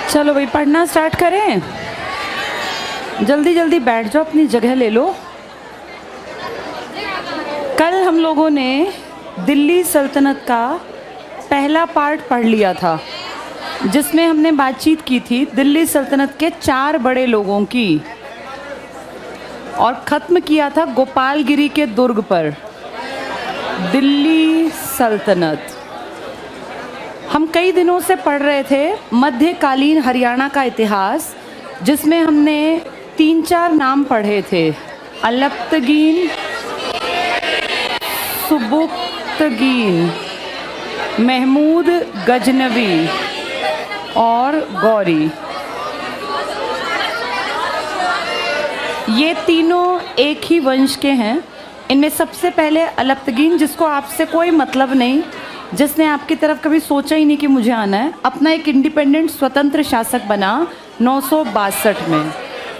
चलो भाई पढ़ना स्टार्ट करें। जल्दी जल्दी बैठ जाओ, अपनी जगह ले लो। कल हम लोगों ने दिल्ली सल्तनत का पहला पार्ट पढ़ लिया था, जिसमें हमने बातचीत की थी दिल्ली सल्तनत के 4 बड़े लोगों की, और ख़त्म किया था गोपालगिरी के दुर्ग पर। दिल्ली सल्तनत हम कई दिनों से पढ़ रहे थे मध्यकालीन हरियाणा का इतिहास, जिसमें हमने 3-4 नाम पढ़े थे। अलप्तगीन, सुबुक्तगीन, महमूद गजनवी और गौरी। ये तीनों एक ही वंश के हैं। इनमें सबसे पहले अलप्तगीन, जिसको आपसे कोई मतलब नहीं, जिसने आपकी तरफ कभी सोचा ही नहीं कि मुझे आना है, अपना एक इंडिपेंडेंट स्वतंत्र शासक बना 962 में।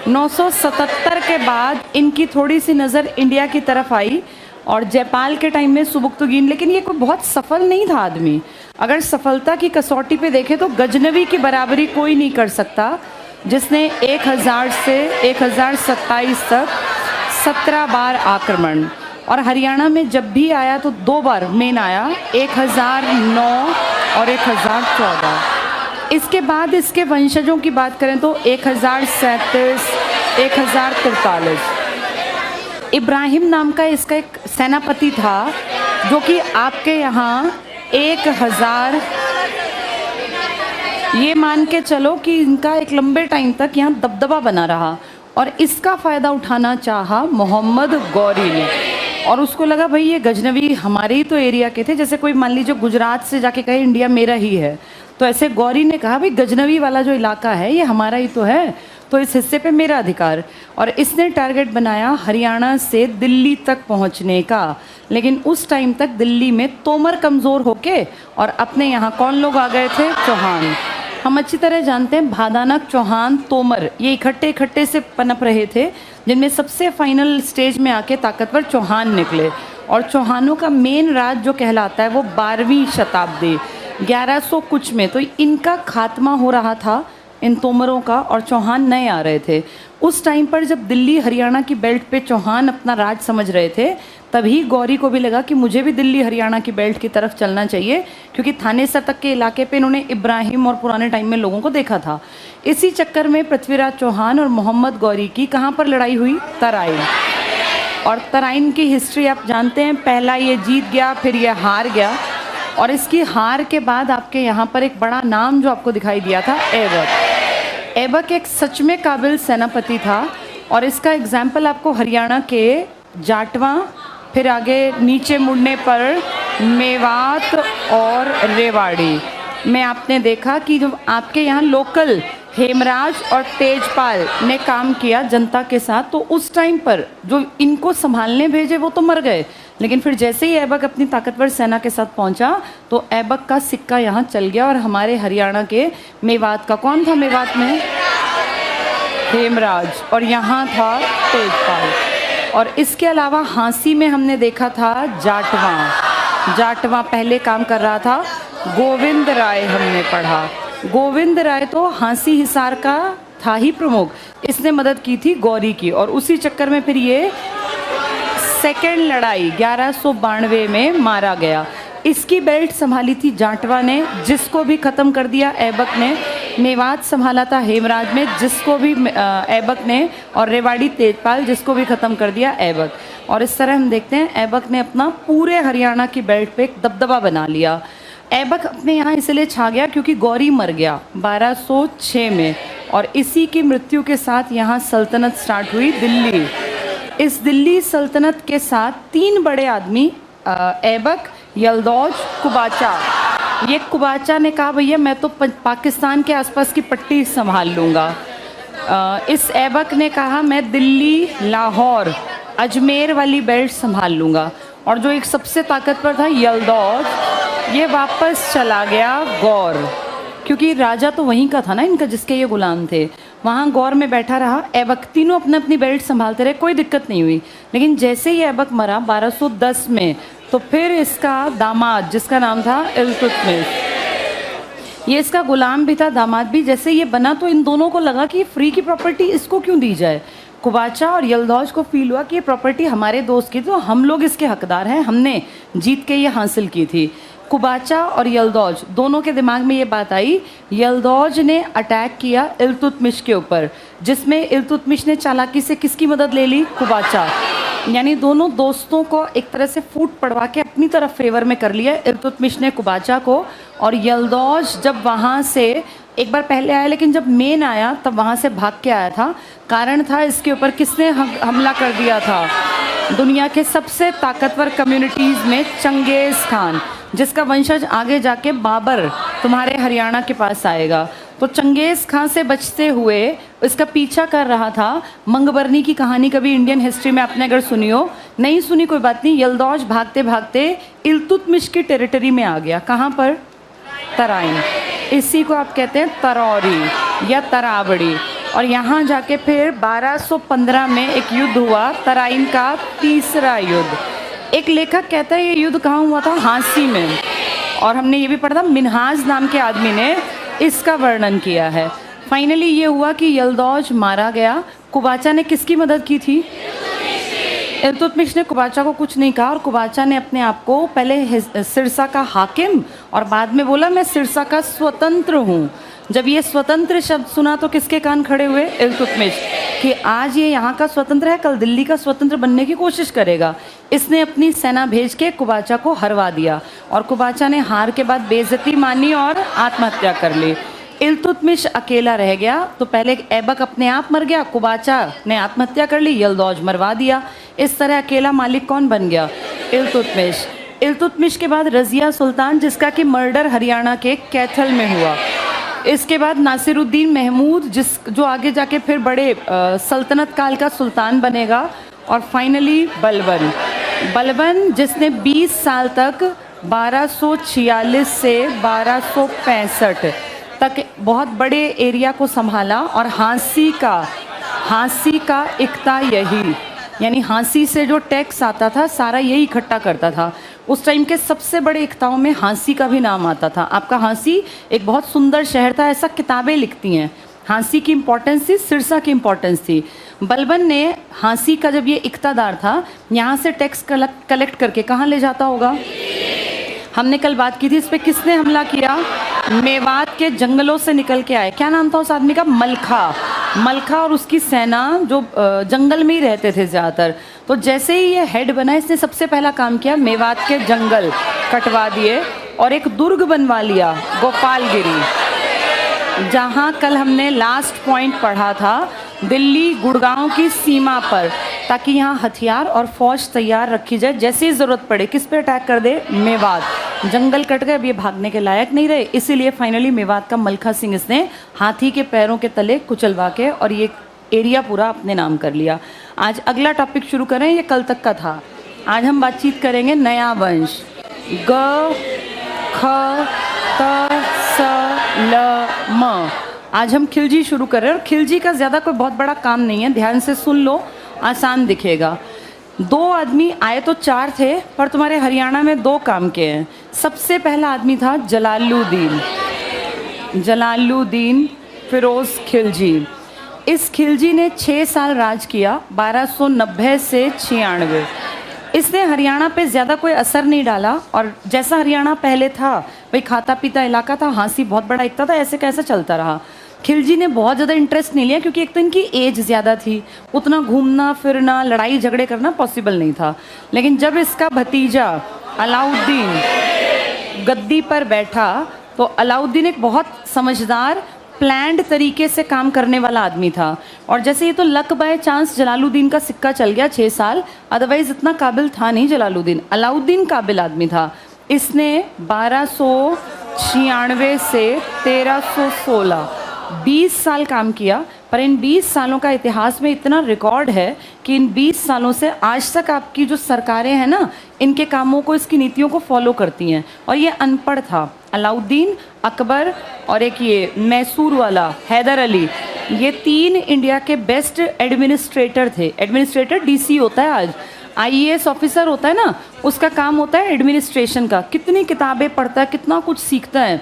977 के बाद इनकी थोड़ी सी नज़र इंडिया की तरफ आई, और जयपाल के टाइम में सुबुक्तगीन, लेकिन ये कोई बहुत सफल नहीं था आदमी। अगर सफलता की कसौटी पे देखें तो गजनवी की बराबरी कोई नहीं कर सकता, जिसने 1000 से 1027 तक 17 बार आक्रमण, और हरियाणा में जब भी आया तो 2 बार मेन आया, 1009 और 1014। इसके बाद इसके वंशजों की बात करें तो 1037, 1043। इब्राहिम नाम का इसका एक सेनापति था, जो कि आपके यहाँ 1000, ये मान के चलो कि इनका एक लंबे टाइम तक यहाँ दबदबा बना रहा, और इसका फ़ायदा उठाना चाहा मोहम्मद गौरी ने। और उसको लगा भाई ये गजनवी हमारे ही तो एरिया के थे, जैसे कोई मान लीजिए गुजरात से जाके कहे इंडिया मेरा ही है, तो ऐसे गौरी ने कहा भाई गजनवी वाला जो इलाका है ये हमारा ही तो है, तो इस हिस्से पे मेरा अधिकार। और इसने टारगेट बनाया हरियाणा से दिल्ली तक पहुंचने का। लेकिन उस टाइम तक दिल्ली में तोमर कमज़ोर होके, और अपने यहाँ कौन लोग आ गए थे? चौहान। हम अच्छी तरह जानते हैं भादानक, चौहान, तोमर, ये इकट्ठे इकट्ठे से पनप रहे थे, जिनमें सबसे फाइनल स्टेज में आके ताकतवर चौहान निकले। और चौहानों का मेन राज जो कहलाता है वो 12वीं शताब्दी 1100 कुछ में, तो इनका खात्मा हो रहा था इन तोमरों का, और चौहान नए आ रहे थे। उस टाइम पर जब दिल्ली हरियाणा की बेल्ट पे चौहान अपना राज समझ रहे थे, तभी गौरी को भी लगा कि मुझे भी दिल्ली हरियाणा की बेल्ट की तरफ चलना चाहिए, क्योंकि थानेसर तक के इलाके पे इन्होंने इब्राहिम और पुराने टाइम में लोगों को देखा था। इसी चक्कर में पृथ्वीराज चौहान और मोहम्मद गौरी की कहाँ पर लड़ाई हुई? तराइन। और तराइन की हिस्ट्री आप जानते हैं, पहला ये जीत गया, फिर ये हार गया, और इसकी हार के बाद आपके यहाँ पर एक बड़ा नाम जो आपको दिखाई दिया था, ऐबक। ऐबक एक सच में काबिल सेनापति था, और इसका एग्जाम्पल आपको हरियाणा के जाटवा, फिर आगे नीचे मुड़ने पर मेवात और रेवाड़ी में आपने देखा कि जो आपके यहाँ लोकल हेमराज और तेजपाल ने काम किया जनता के साथ, तो उस टाइम पर जो इनको संभालने भेजे वो तो मर गए, लेकिन फिर जैसे ही ऐबक अपनी ताकतवर सेना के साथ पहुंचा तो ऐबक का सिक्का यहाँ चल गया, और हमारे हरियाणा के मेवात का कौन था? मेवात में हेमराज, और यहाँ था तेजपाल। और इसके अलावा हाँसी में हमने देखा था जाटवा। जाटवा पहले काम कर रहा था गोविंद राय, हमने पढ़ा। गोविंद राय तो हाँसी हिसार का था ही प्रमुख, इसने मदद की थी गौरी की, और उसी चक्कर में फिर ये सेकेंड लड़ाई 1192 में मारा गया। इसकी बेल्ट संभाली थी जाटवा ने, जिसको भी ख़त्म कर दिया ऐबक ने। मेवात संभाला था हेमराज में, जिसको भी ऐबक ने, और रेवाड़ी तेजपाल, जिसको भी ख़त्म कर दिया ऐबक। और इस तरह हम देखते हैं ऐबक ने अपना पूरे हरियाणा की बेल्ट पे एक दबदबा बना लिया। ऐबक अपने यहाँ इसलिए छा गया क्योंकि गौरी मर गया 1206 में, और इसी की मृत्यु के साथ यहाँ सल्तनत स्टार्ट हुई दिल्ली। इस दिल्ली सल्तनत के साथ 3 बड़े आदमी, ऐबक, यल्दौज, कुबाचा। ये कुबाचा ने कहा भैया मैं तो पाकिस्तान के आसपास की पट्टी संभाल लूँगा। इस ऐबक ने कहा मैं दिल्ली, लाहौर, अजमेर वाली बेल्ट संभाल लूँगा। और जो एक सबसे ताकतवर था यल्दौज, ये वापस चला गया गौर, क्योंकि राजा तो वहीं का था ना इनका, जिसके ये गुलाम थे, वहाँ गौर में बैठा रहा। ऐबक तीनों अपने अपनी बेल्ट संभालते रहे, कोई दिक्कत नहीं हुई। लेकिन जैसे ही ऐबक मरा 1210 में, तो फिर इसका दामाद, जिसका नाम था इल्तुतमिश, ये इसका गुलाम भी था, दामाद भी। जैसे ये बना तो इन दोनों को लगा कि ये फ्री की प्रॉपर्टी इसको क्यों दी जाए। कुबाचा और यल्दौज को फील हुआ कि ये प्रॉपर्टी हमारे दोस्त की, तो हम लोग इसके हकदार हैं, हमने जीत के ये हासिल की थी। कुबाचा और यल्दौज दोनों के दिमाग में ये बात आई। यल्दौज ने अटैक किया इल्तुतमिश के ऊपर, जिसमें इल्तुतमिश ने चालाकी से किसकी मदद ले ली? कुबाचा। यानी दोनों दोस्तों को एक तरह से फूट पड़वा के अपनी तरफ फेवर में कर लिया इल्तुतमिश ने कुबाचा को। और यल्दौज जब वहाँ से एक बार पहले आया, लेकिन जब मेन आया तब वहाँ से भाग के आया था। कारण था इसके ऊपर किसने हमला कर दिया था? दुनिया के सबसे ताकतवर कम्युनिटीज़ में चंगेज़ खान, जिसका वंशज आगे जाके बाबर तुम्हारे हरियाणा के पास आएगा। तो चंगेज़ खान से बचते हुए इसका पीछा कर रहा था। मंगबरनी की कहानी कभी इंडियन हिस्ट्री में आपने अगर सुनी हो, नहीं सुनी कोई बात नहीं। यल्दौज भागते भागते इल्तुतमिश की टेरिटरी में आ गया। कहाँ पर? तराइन। इसी को आप कहते हैं तरौरी या तरावड़ी। और यहाँ जाके फिर 1215 में एक युद्ध हुआ, तराइन का तीसरा युद्ध। एक लेखक कहता है ये युद्ध कहाँ हुआ था? हाँसी में। और हमने ये भी पढ़ा था, मिन्हाज नाम के आदमी ने इसका वर्णन किया है। फाइनली ये हुआ कि यल्दौज मारा गया। कुबाचा ने किसकी मदद की थी? इल्तुतमिश ने कुबाचा को कुछ नहीं कहा, और कुबाचा ने अपने आप को पहले सिरसा का हाकिम और बाद में बोला मैं सिरसा का स्वतंत्र हूँ। जब ये स्वतंत्र शब्द सुना तो किसके कान खड़े हुए? इल्तुतमिश, कि आज ये यहाँ का स्वतंत्र है, कल दिल्ली का स्वतंत्र बनने की कोशिश करेगा। इसने अपनी सेना भेज के कुबाचा को हरवा दिया, और कुबाचा ने हार के बाद बेइज्जती मानी और आत्महत्या कर ली। इल्तुतमिश अकेला रह गया। तो पहले ऐबक अपने आप मर गया, कुबाचा ने आत्महत्या कर ली, यल्दौज मरवा दिया। इस तरह अकेला मालिक कौन बन गया? इल्तुतमिश। इल्तुतमिश के बाद रज़िया सुल्तान, जिसका कि मर्डर हरियाणा के कैथल में हुआ। इसके बाद नासिरुद्दीन महमूद, जो आगे जाके फिर बड़े सल्तनत काल का सुल्तान बनेगा। और फाइनली बलबन। बलबन जिसने 20 साल तक 1246 से 1265 तक बहुत बड़े एरिया को संभाला। और हाँसी का इक्ता यही, यानी हाँसी से जो टैक्स आता था सारा यही इकट्ठा करता था। उस टाइम के सबसे बड़े इक्ताओं में हाँसी का भी नाम आता था। आपका हाँसी एक बहुत सुंदर शहर था, ऐसा किताबें लिखती हैं। हाँसी की इम्पोर्टेंस थी, सिरसा की इम्पोर्टेंस थी। बलबन ने हाँसी का जब ये इक्तादार था, यहाँ से टैक्स कलेक्ट करके कहाँ ले जाता होगा? हमने कल बात की थी इस पर। किसने हमला किया? मेवात के जंगलों से निकल के आए। क्या नाम था उस आदमी का? मलखा और उसकी सेना, जो जंगल में ही रहते थे ज़्यादातर। तो जैसे ही ये हेड बना, इसने सबसे पहला काम किया, मेवात के जंगल कटवा दिए और एक दुर्ग बनवा लिया, गोपालगिरी, जहाँ कल हमने लास्ट पॉइंट पढ़ा था, दिल्ली गुड़गांव की सीमा पर, ताकि यहाँ हथियार और फौज तैयार रखी जाए, जैसे ही ज़रूरत पड़े किस पे अटैक कर दे? मेवात। जंगल कट गए, अब ये भागने के लायक नहीं रहे, इसीलिए फाइनली मेवात का मलखा सिंह इसने हाथी के पैरों के तले कुचलवा के और ये एरिया पूरा अपने नाम कर लिया। आज अगला टॉपिक शुरू करें, ये कल तक का था। आज हम बातचीत करेंगे नया वंश, ग ख त स ल म। आज हम खिलजी शुरू कर रहे हैं, और खिलजी का ज़्यादा कोई बहुत बड़ा काम नहीं है, ध्यान से सुन लो, आसान दिखेगा। 2 आदमी आए तो 4 थे, पर तुम्हारे हरियाणा में 2 काम के हैं। सबसे पहला आदमी था जलालुद्दीन फिरोज़ खिलजी। इस खिलजी ने 6 साल राज किया, 1290 से 96। इसने हरियाणा पे ज़्यादा कोई असर नहीं डाला, और जैसा हरियाणा पहले था भाई खाता पीता इलाका था, हाँसी बहुत बड़ा इकता था, ऐसे कैसे चलता रहा। खिलजी ने बहुत ज़्यादा इंटरेस्ट नहीं लिया, क्योंकि एक तो इनकी एज ज़्यादा थी, उतना घूमना फिरना लड़ाई झगड़े करना पॉसिबल नहीं था। लेकिन जब इसका भतीजा अलाउद्दीन गद्दी पर बैठा, तो अलाउद्दीन एक बहुत समझदार प्लान्ड तरीके से काम करने वाला आदमी था। और जैसे ये तो लक बाय चांस जलालुद्दीन का सिक्का चल गया 6 साल, अदरवाइज इतना काबिल था नहीं जलालुद्दीन। अलाउद्दीन काबिल आदमी था। इसने 1296 से 1316 20 साल काम किया। पर इन 20 सालों का इतिहास में इतना रिकॉर्ड है कि इन 20 सालों से आज तक आपकी जो सरकारें हैं ना, इनके कामों को, इसकी नीतियों को फॉलो करती हैं। और ये अनपढ़ था। अलाउद्दीन, अकबर और एक ये मैसूर वाला हैदर अली, ये 3 इंडिया के बेस्ट एडमिनिस्ट्रेटर थे। एडमिनिस्ट्रेटर डीसी होता है आज, आईएएस ऑफिसर होता है ना, उसका काम होता है एडमिनिस्ट्रेशन का। कितनी किताबें पढ़ता है, कितना कुछ सीखता है।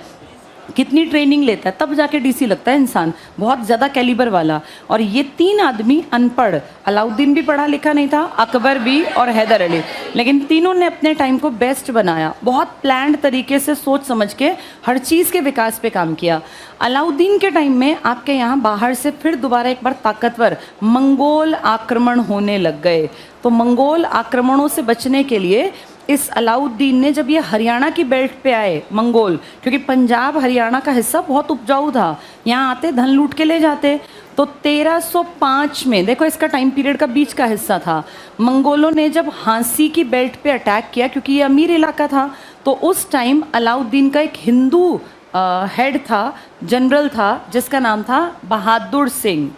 कितनी ट्रेनिंग लेता है, तब जाके डीसी लगता है इंसान, बहुत ज़्यादा कैलिबर वाला। और ये 3 आदमी अनपढ़, अलाउद्दीन भी पढ़ा लिखा नहीं था, अकबर भी और हैदर अली, लेकिन तीनों ने अपने टाइम को बेस्ट बनाया, बहुत प्लान्ड तरीके से सोच समझ के हर चीज़ के विकास पे काम किया। अलाउद्दीन के टाइम में आपके यहाँ बाहर से फिर दोबारा एक बार ताकतवर मंगोल आक्रमण होने लग गए। तो मंगोल आक्रमणों से बचने के लिए इस अलाउद्दीन ने, जब ये हरियाणा की बेल्ट पे आए मंगोल, क्योंकि पंजाब हरियाणा का हिस्सा बहुत उपजाऊ था, यहाँ आते धन लूट के ले जाते, तो 1305 में, देखो इसका टाइम पीरियड का बीच का हिस्सा था, मंगोलों ने जब हांसी की बेल्ट पे अटैक किया, क्योंकि ये अमीर इलाका था, तो उस टाइम अलाउद्दीन का एक हिंदू हेड था, जनरल था, जिसका नाम था बहादुर सिंह।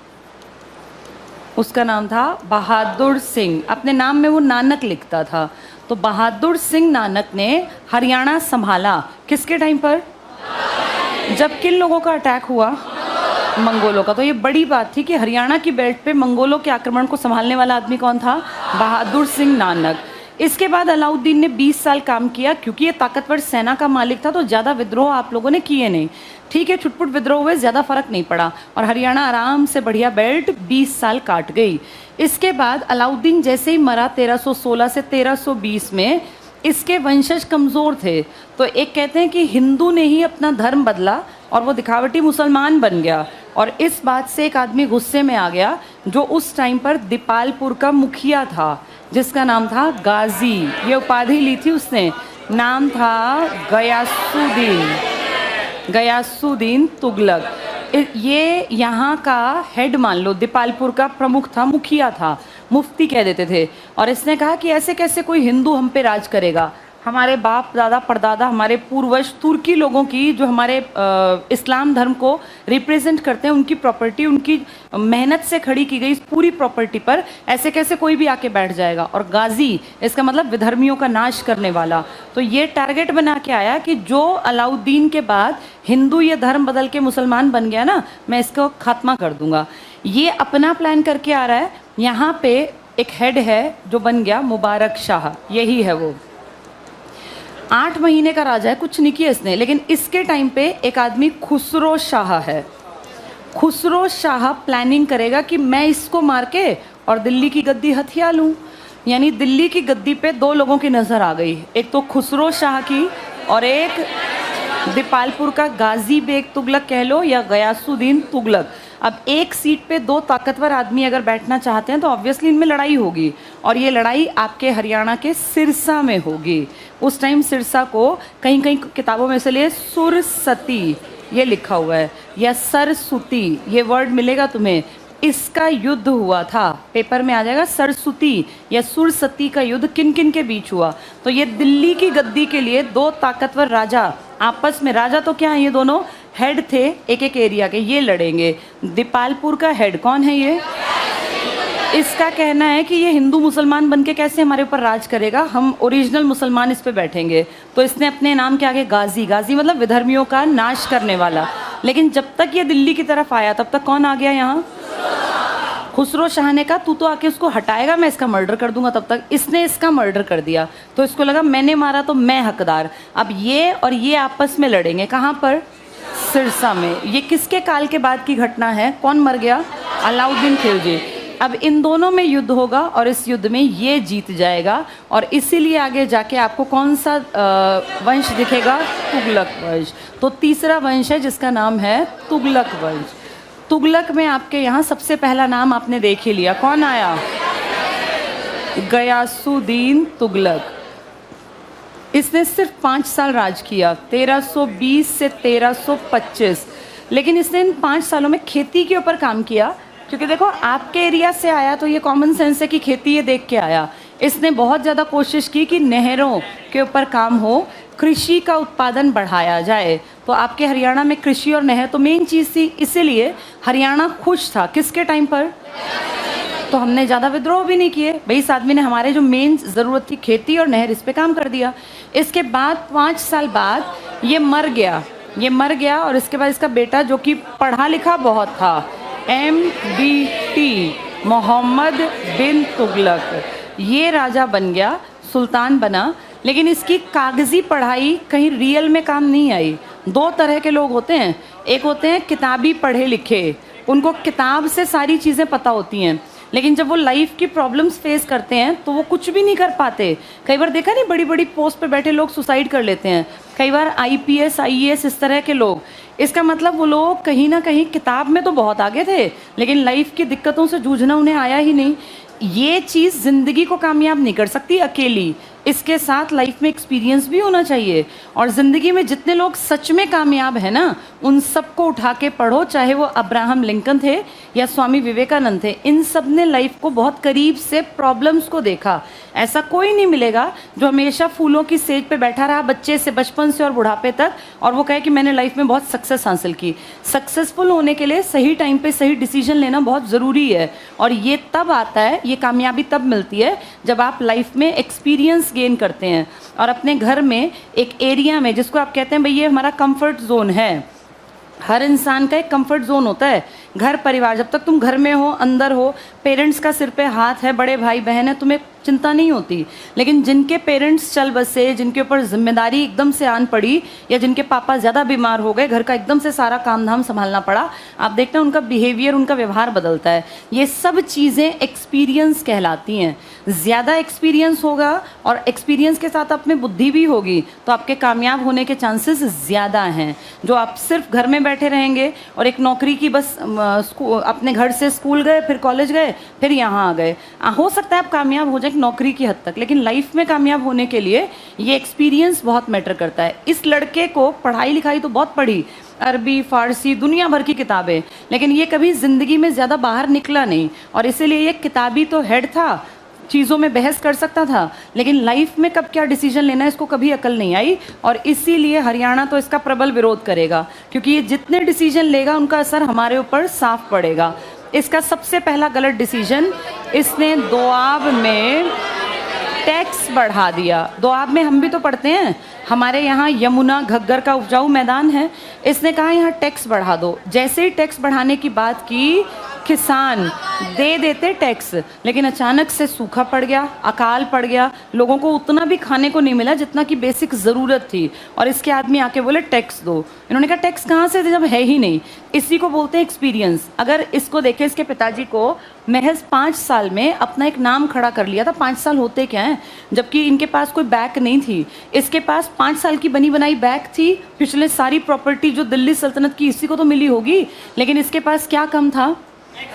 उसका नाम था बहादुर सिंह, अपने नाम में वो नानक लिखता था। तो बहादुर सिंह नानक ने हरियाणा संभाला किसके टाइम पर? जब किन लोगों का अटैक हुआ? मंगोलों का। तो ये बड़ी बात थी कि हरियाणा की बेल्ट पे मंगोलों के आक्रमण को संभालने वाला आदमी कौन था? बहादुर सिंह नानक। इसके बाद अलाउद्दीन ने 20 साल काम किया, क्योंकि ये ताकतवर सेना का मालिक था, तो ज़्यादा विद्रोह आप लोगों ने किए नहीं, ठीक है, छुटपुट विद्रोह हुए, ज़्यादा फर्क नहीं पड़ा, और हरियाणा आराम से बढ़िया बेल्ट 20 साल काट गई। इसके बाद अलाउद्दीन जैसे ही मरा 1316 से 1320 में, इसके वंशज कमज़ोर थे, तो एक कहते हैं कि हिंदू ने ही अपना धर्म बदला और वो दिखावटी मुसलमान बन गया। और इस बात से एक आदमी गुस्से में आ गया, जो उस टाइम पर दीपालपुर का मुखिया था, जिसका नाम था गाजी। ये उपाधि ली थी उसने, नाम था गयासुद्दीन तुगलक। ये यहाँ का हेड मान लो, दीपालपुर का प्रमुख था, मुखिया था, मुफ्ती कह देते थे। और इसने कहा कि ऐसे कैसे कोई हिंदू हम पे राज करेगा? हमारे बाप दादा परदादा, हमारे पूर्वज तुर्की लोगों की, जो हमारे इस्लाम धर्म को रिप्रेजेंट करते हैं, उनकी प्रॉपर्टी, उनकी मेहनत से खड़ी की गई पूरी प्रॉपर्टी पर ऐसे कैसे कोई भी आके बैठ जाएगा? और गाजी, इसका मतलब विधर्मियों का नाश करने वाला। तो ये टारगेट बना के आया कि जो अलाउद्दीन के बाद हिंदू ये धर्म बदल के मुसलमान बन गया ना, मैं इसको खात्मा कर दूंगा। ये अपना प्लान करके आ रहा है। यहाँ पे एक हेड है जो बन गया मुबारक शाह, यही है वो, 8 महीने का राजा है, कुछ नहीं किया इसने। लेकिन इसके टाइम पे एक आदमी खुसरो शाह है। खुसरो शाह प्लानिंग करेगा कि मैं इसको मार के और दिल्ली की गद्दी हथिया लूँ। यानी दिल्ली की गद्दी पे 2 लोगों की नज़र आ गई, एक तो खुसरो शाह की और एक दीपालपुर का गाजी बेग तुगलक कह लो या गयासुद्दीन तुगलक। अब एक सीट पे 2 ताकतवर आदमी अगर बैठना चाहते हैं तो ऑब्वियसली इनमें लड़ाई होगी, और ये लड़ाई आपके हरियाणा के सिरसा में होगी। उस टाइम सिरसा को कहीं कहीं किताबों में से लिए सुरसती ये लिखा हुआ है, या सरसुती ये वर्ड मिलेगा तुम्हें। इसका युद्ध हुआ था, पेपर में आ जाएगा, सरसुती या सुरसती का युद्ध किन किन के बीच हुआ। तो ये दिल्ली की गद्दी के लिए 2 ताकतवर राजा आपस में, राजा तो क्या है, ये दोनों हेड थे एक एक एरिया के, ये लड़ेंगे। दीपालपुर का हेड कौन है? ये इसका कहना है कि ये हिंदू मुसलमान बनके कैसे हमारे ऊपर राज करेगा, हम ओरिजिनल मुसलमान इस पे बैठेंगे। तो इसने अपने नाम के आगे गाजी, गाजी मतलब विधर्मियों का नाश करने वाला। लेकिन जब तक ये दिल्ली की तरफ आया तब तक कौन आ गया यहाँ? खुसरो शाह ने कहा तू तो आके उसको हटाएगा, मैं इसका मर्डर कर दूंगा। तब तक इसने इसका मर्डर कर दिया, तो इसको लगा मैंने मारा तो मैं हकदार। अब ये और ये आपस में लड़ेंगे, कहाँ पर? सिरसा में। ये किसके काल के बाद की घटना है? कौन मर गया? अलाउद्दीन खिलजी। अब इन दोनों में युद्ध होगा और इस युद्ध में ये जीत जाएगा, और इसीलिए आगे जाके आपको कौन सा वंश दिखेगा? तुगलक वंश। तो तीसरा वंश है जिसका नाम है तुगलक वंश। तुगलक में आपके यहाँ सबसे पहला नाम आपने देख ही लिया, कौन आया? गयासुद्दीन तुगलक। इसने सिर्फ 5 साल राज किया, 1320 से 1325। लेकिन इसने इन 5 सालों में खेती के ऊपर काम किया, क्योंकि देखो आपके एरिया से आया तो ये कॉमन सेंस है कि खेती ये देख के आया। इसने बहुत ज़्यादा कोशिश की कि नहरों के ऊपर काम हो, कृषि का उत्पादन बढ़ाया जाए। तो आपके हरियाणा में कृषि और नहर तो मेन चीज़ थी, इसीलिए हरियाणा खुश था। किसके टाइम पर? तो हमने ज़्यादा विद्रोह भी नहीं किए भाई, इस आदमी ने हमारे जो मेन ज़रूरत थी खेती और नहर, इस पे काम कर दिया। इसके बाद 5 साल बाद ये मर गया और इसके बाद इसका बेटा जो कि पढ़ा लिखा बहुत था, MBT मोहम्मद बिन तुगलक, ये राजा बन गया, सुल्तान बना। लेकिन इसकी कागज़ी पढ़ाई कहीं रियल में काम नहीं आई। दो तरह के लोग होते हैं, एक होते हैं किताबी पढ़े लिखे, उनको किताब से सारी चीज़ें पता होती हैं, लेकिन जब वो लाइफ की प्रॉब्लम्स फेस करते हैं तो वो कुछ भी नहीं कर पाते। कई बार देखा नहीं, बड़ी बड़ी पोस्ट पे बैठे लोग सुसाइड कर लेते हैं, कई बार आईपीएस आईएएस इस तरह के लोग। इसका मतलब वो लोग कहीं ना कहीं किताब में तो बहुत आगे थे, लेकिन लाइफ की दिक्कतों से जूझना उन्हें आया ही नहीं। ये चीज़ ज़िंदगी को कामयाब नहीं कर सकती अकेली, इसके साथ लाइफ में एक्सपीरियंस भी होना चाहिए। और ज़िंदगी में जितने लोग सच में कामयाब हैं ना, उन सबको उठा के पढ़ो, चाहे वो अब्राहम लिंकन थे या स्वामी विवेकानंद थे। इन सब ने लाइफ को बहुत करीब से, प्रॉब्लम्स को देखा। ऐसा कोई नहीं मिलेगा जो हमेशा फूलों की सेज पे बैठा रहा बच्चे से, बचपन से और बुढ़ापे तक, और वो कहे कि मैंने लाइफ में बहुत सक्सेस हासिल की। सक्सेसफुल होने के लिए सही टाइम पे सही डिसीजन लेना बहुत ज़रूरी है, और ये तब आता है, ये कामयाबी तब मिलती है जब आप लाइफ में एक्सपीरियंस गेन करते हैं। और अपने घर में एक एरिया में, जिसको आप कहते हैं भाई ये हमारा कंफर्ट जोन है, हर इंसान का एक कंफर्ट जोन होता है, घर परिवार। जब तक तुम घर में हो, अंदर हो, पेरेंट्स का सिर पे हाथ है, बड़े भाई बहन है, तुम्हें चिंता नहीं होती। लेकिन जिनके पेरेंट्स चल बसे, जिनके ऊपर जिम्मेदारी एकदम से आन पड़ी, या जिनके पापा ज़्यादा बीमार हो गए, घर का एकदम से सारा काम धाम संभालना पड़ा, आप देखते हैं उनका बिहेवियर, उनका व्यवहार बदलता है। ये सब चीज़ें एक्सपीरियंस कहलाती हैं। ज़्यादा एक्सपीरियंस होगा और एक्सपीरियंस के साथ आप में बुद्धि भी होगी, तो आपके कामयाब होने के चांसेस ज़्यादा हैं। जो आप सिर्फ घर में बैठे रहेंगे और एक नौकरी की बस, अपने घर से स्कूल गए, फिर कॉलेज गए, फिर यहाँ आ गए, हो सकता है आप कामयाब हो जाए नौकरी की हद तक, लेकिन लाइफ में कामयाब होने के लिए ये एक्सपीरियंस बहुत मैटर करता है। इस लड़के को पढ़ाई लिखाई तो बहुत पढ़ी, अरबी, फारसी, दुनिया भर की किताबें, लेकिन ये कभी ज़िंदगी में ज़्यादा बाहर निकला नहीं, और इसीलिए ये किताबी तो हेड था, चीज़ों में बहस कर सकता था, लेकिन लाइफ में कब क्या डिसीजन लेना है इसको कभी अकल नहीं आई। और इसीलिए हरियाणा तो इसका प्रबल विरोध करेगा, क्योंकि ये जितने डिसीजन लेगा उनका असर हमारे ऊपर साफ पड़ेगा। इसका सबसे पहला गलत डिसीजन, इसने दोआब में टैक्स बढ़ा दिया। दोआब में हम भी तो पढ़ते हैं, हमारे यहाँ यमुना घग्गर का उपजाऊ मैदान है, इसने कहा यहाँ टैक्स बढ़ा दो। जैसे ही टैक्स बढ़ाने की बात की, किसान दे देते टैक्स, लेकिन अचानक से सूखा पड़ गया, अकाल पड़ गया, लोगों को उतना भी खाने को नहीं मिला जितना कि बेसिक ज़रूरत थी, और इसके आदमी आके बोले टैक्स दो। इन्होंने कहा टैक्स कहाँ से दे जब है ही नहीं। इसी को बोलते हैं एक्सपीरियंस। अगर इसको देखें, इसके पिताजी को महज 5 साल में अपना एक नाम खड़ा कर लिया था। 5 साल होते क्या हैं, जबकि इनके पास कोई बैक नहीं थी, इसके पास 5 साल की बनी बनाई बैक थी। पिछले सारी प्रॉपर्टी जो दिल्ली सल्तनत की इसी को तो मिली होगी, लेकिन इसके पास क्या कम था,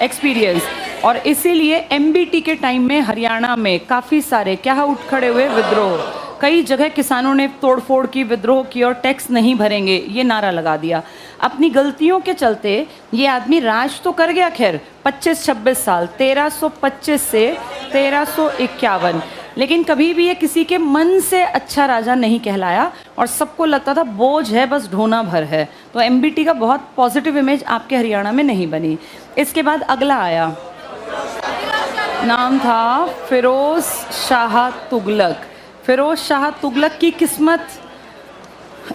एक्सपीरियंस। और इसीलिए एमबीटी के टाइम में हरियाणा में काफ़ी सारे क्या उठ खड़े हुए विद्रोह, कई जगह किसानों ने तोड़फोड़ की, विद्रोह की, और टैक्स नहीं भरेंगे ये नारा लगा दिया। अपनी गलतियों के चलते ये आदमी राज तो कर गया, खैर 25-26 साल, 1325 से 1351, लेकिन कभी भी ये किसी के मन से अच्छा राजा नहीं कहलाया, और सबको लगता था बोझ है, बस ढोना भर है। तो एमबीटी का बहुत पॉजिटिव इमेज आपके हरियाणा में नहीं बनी। इसके बाद अगला आया, नाम था फिरोज शाह तुगलक। फिरोज शाह तुगलक की किस्मत,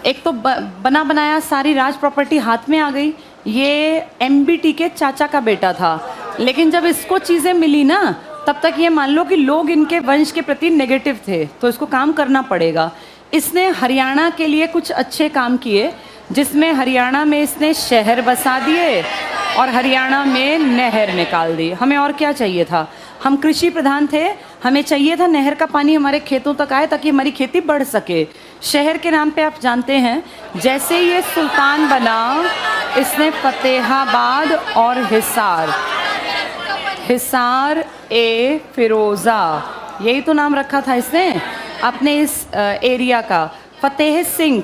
एक तो बना बनाया सारी राज प्रॉपर्टी हाथ में आ गई। ये एमबीटी के चाचा का बेटा था, लेकिन जब इसको चीज़ें मिली ना, तब तक ये मान लो कि लोग इनके वंश के प्रति नेगेटिव थे, तो इसको काम करना पड़ेगा। इसने हरियाणा के लिए कुछ अच्छे काम किए, जिसमें हरियाणा में इसने शहर बसा दिए और हरियाणा में नहर निकाल दी। हमें और क्या चाहिए था, हम कृषि प्रधान थे, हमें चाहिए था नहर का पानी हमारे खेतों तक आए ताकि हमारी खेती बढ़ सके। शहर के नाम पे आप जानते हैं, जैसे ये सुल्तान बना, इसने फतेहाबाद और हिसार ए फिरोज़ा, यही तो नाम रखा था इसने अपने इस एरिया का। फतेह सिंह,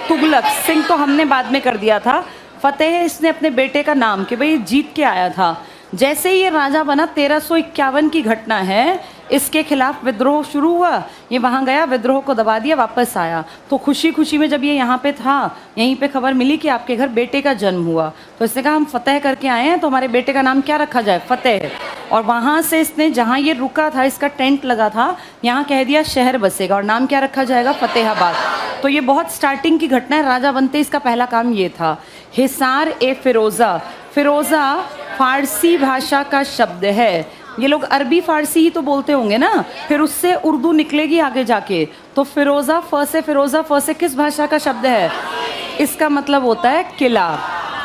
तुगलक सिंह तो हमने बाद में कर दिया था, फतेह इसने अपने बेटे का नाम कि भाई जीत के आया था। जैसे ही ये राजा बना, 1351 की घटना है, इसके खिलाफ विद्रोह शुरू हुआ, ये वहाँ गया, विद्रोह को दबा दिया, वापस आया। तो खुशी खुशी में जब ये यहाँ पे था, यहीं पे खबर मिली कि आपके घर बेटे का जन्म हुआ, तो इसने कहा हम फतेह करके आए हैं, तो हमारे बेटे का नाम क्या रखा जाए, फतेह। और वहाँ से इसने, जहाँ ये रुका था, इसका टेंट लगा था, यहाँ कह दिया शहर बसेगा और नाम क्या रखा जाएगा, फतेहाबाद। तो ये बहुत स्टार्टिंग की घटना है, राजा बनते इसका पहला काम ये था। हिसार ए फिरोज़ा, फिरोज़ा फारसी भाषा का शब्द है, ये लोग अरबी फारसी ही तो बोलते होंगे ना, फिर उससे उर्दू निकलेगी आगे जाके। तो फिरोज़ा, फ से किस भाषा का शब्द है? इसका मतलब होता है किला,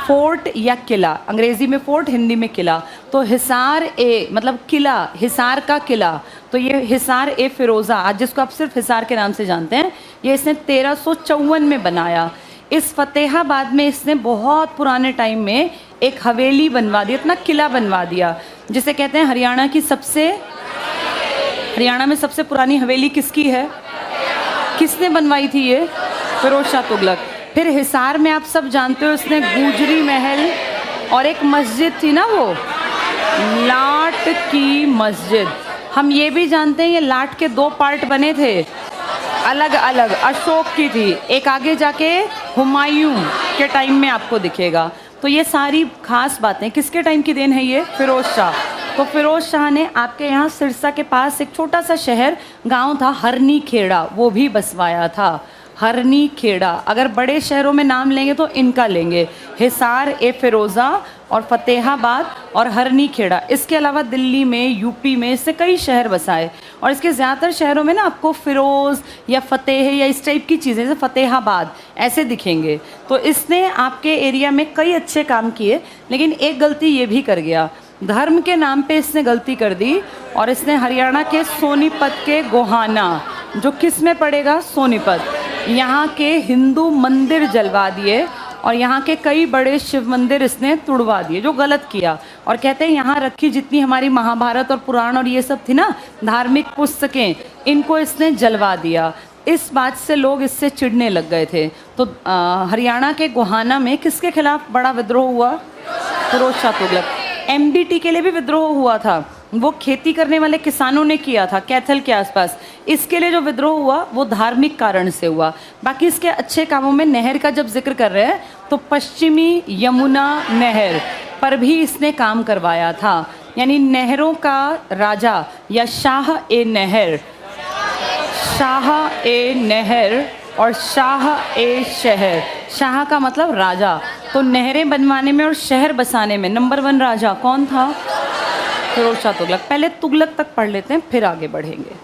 फोर्ट या किला। अंग्रेज़ी में फोर्ट, हिंदी में किला। तो हिसार ए मतलब किला, हिसार का किला। तो ये हिसार ए फिरोज़ा, आज जिसको आप सिर्फ हिसार के नाम से जानते हैं, ये इसने 1354 में बनाया। इस फतेहाबाद में इसने बहुत पुराने टाइम में एक हवेली बनवा दी, अपना किला बनवा दिया, जिसे कहते हैं हरियाणा में सबसे पुरानी हवेली किसकी है? किसने बनवाई थी ये? फिरोज शाह तुगलक। फिर हिसार में आप सब जानते हो इसने गुजरी महल और एक मस्जिद थी ना, वो लाट की मस्जिद। हम ये भी जानते हैं ये लाट के 2 पार्ट बने थे अलग अलग, अशोक की थी, एक आगे जाके हुमायूं के टाइम में आपको दिखेगा। तो ये सारी खास बातें किसके टाइम की देन है? ये फिरोज शाह। तो फिरोज शाह ने आपके यहाँ सिरसा के पास एक छोटा सा शहर गांव था हरनी खेड़ा, वो भी बसवाया था। हरनी खेड़ा, अगर बड़े शहरों में नाम लेंगे तो इनका लेंगे, हिसार ए फिरोज़ा और फतेहाबाद और हरनी खेड़ा। इसके अलावा दिल्ली में, यूपी में इससे कई शहर बसाए, और इसके ज़्यादातर शहरों में ना आपको फ़िरोज़ या फ़तेह या इस टाइप की चीज़ें, जैसे फतेहाबाद ऐसे दिखेंगे। तो इसने आपके एरिया में कई अच्छे काम किए, लेकिन एक गलती ये भी कर गया, धर्म के नाम पे इसने गलती कर दी, और इसने हरियाणा के सोनीपत के गोहाना, जो किस में पड़ेगा? सोनीपत, यहाँ के हिंदू मंदिर जलवा दिए, और यहाँ के कई बड़े शिव मंदिर इसने तुड़वा दिए, जो गलत किया। और कहते हैं यहाँ रखी जितनी हमारी महाभारत और पुराण और ये सब थी ना धार्मिक पुस्तकें, इनको इसने जलवा दिया। इस बात से लोग इससे चिढ़ने लग गए थे। तो हरियाणा के गोहाना में किसके खिलाफ बड़ा विद्रोह हुआ? फिरोज शाह तुगलक। एमबीटी के लिए भी विद्रोह हुआ था, वो खेती करने वाले किसानों ने किया था कैथल के आसपास। इसके लिए जो विद्रोह हुआ वो धार्मिक कारण से हुआ। बाकी इसके अच्छे कामों में नहर का जब जिक्र कर रहे हैं तो पश्चिमी यमुना नहर पर भी इसने काम करवाया था, यानी नहरों का राजा या शाह ए नहर, शाह ए नहर और शाह ए शहर। शाह का मतलब राजा, तो नहरें बनवाने में और शहर बसाने में नंबर 1 राजा कौन था? फिरोज शाह तुगलक। पहले तुगलक तक पढ़ लेते हैं, फिर आगे बढ़ेंगे।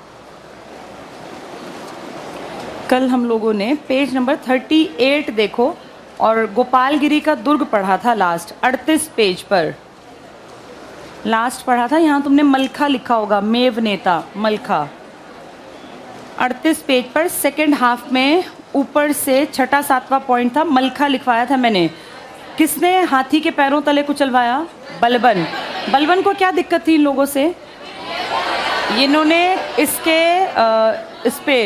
कल हम लोगों ने पेज नंबर 38 देखो, और गोपालगिरी का दुर्ग पढ़ा था लास्ट 38 पेज पर लास्ट पढ़ा था। यहाँ तुमने मलखा लिखा होगा, मेवनेता मलखा। 38 पेज पर सेकेंड हाफ में ऊपर से 6वां-7वां पॉइंट था, मलखा लिखवाया था मैंने। किसने हाथी के पैरों तले कुचलवाया? बलबन। बलबन को क्या दिक्कत थी इन लोगों से? इन्होंने इसके इस पे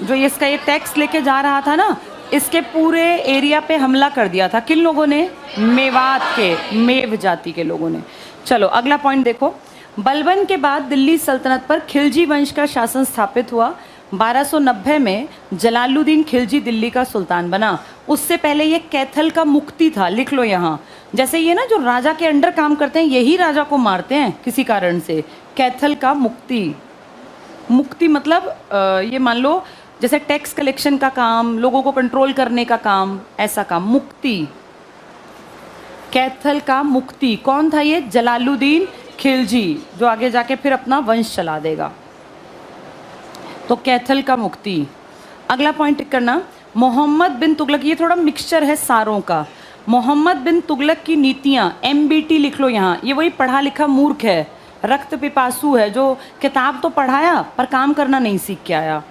जो इसका ये टैक्स लेके जा रहा था ना, इसके पूरे एरिया पे हमला कर दिया था। किन लोगों ने? मेवात के, मेव जाति के लोगों ने। चलो अगला पॉइंट देखो। बलबन के बाद दिल्ली सल्तनत पर खिलजी वंश का शासन स्थापित हुआ। 1290 में जलालुद्दीन खिलजी दिल्ली का सुल्तान बना। उससे पहले ये कैथल का मुक्ति था, लिख लो यहाँ। जैसे ये ना जो राजा के अंडर काम करते हैं यही राजा को मारते हैं किसी कारण से। कैथल का मुक्ति, मुक्ति मतलब ये मान लो जैसे टैक्स कलेक्शन का काम, लोगों को कंट्रोल करने का काम, ऐसा काम, मुक्ति। कैथल का मुक्ति कौन था? ये जलालुद्दीन खिलजी, जो आगे जाके फिर अपना वंश चला देगा। तो कैथल का मुक्ति। अगला पॉइंट टिक करना, मोहम्मद बिन तुगलक। ये थोड़ा मिक्सचर है सारों का। मोहम्मद बिन तुगलक की नीतियाँ, MBT लिख लो यहाँ। ये वही पढ़ा लिखा मूर्ख है, रक्त पिपासु है, जो किताब तो पढ़ाया पर काम करना नहीं सीख के आया।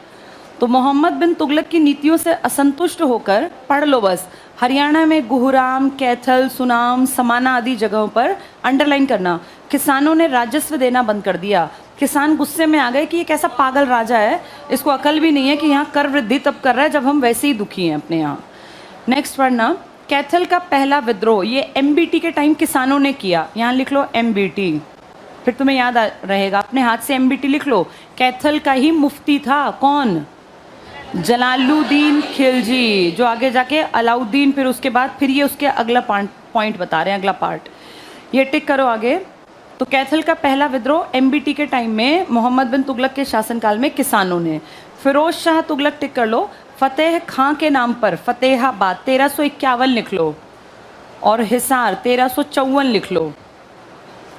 तो मोहम्मद बिन तुगलक की नीतियों से असंतुष्ट होकर, पढ़ लो बस, हरियाणा में गुहराम, कैथल, सुनाम, समाना आदि जगहों पर अंडरलाइन करना, किसानों ने राजस्व देना बंद कर दिया। किसान गुस्से में आ गए कि ये कैसा पागल राजा है, इसको अकल भी नहीं है कि यहाँ कर वृद्धि तब कर रहा है जब हम वैसे ही दुखी हैं अपने यहाँ। नेक्स्ट पढ़ना, कैथल का पहला विद्रोह, ये MBT के टाइम किसानों ने किया। यहाँ लिख लो MBT, फिर तुम्हें याद रहेगा। अपने हाथ से MBT लिख लो। कैथल का ही मुफ्ती था कौन? जलालुद्दीन खिलजी, जो आगे जाके अलाउद्दीन, फिर उसके बाद फिर ये उसके अगला पॉइंट बता रहे हैं, अगला पार्ट। ये टिक करो आगे। तो कैथल का पहला विद्रोह MBT के टाइम में मोहम्मद बिन तुगलक के शासनकाल में किसानों ने। फिरोज शाह तुगलक टिक कर लो। फतेह खां के नाम पर फतेहाबाद 1351 लिख लो, और हिसार 1354 लिख लो।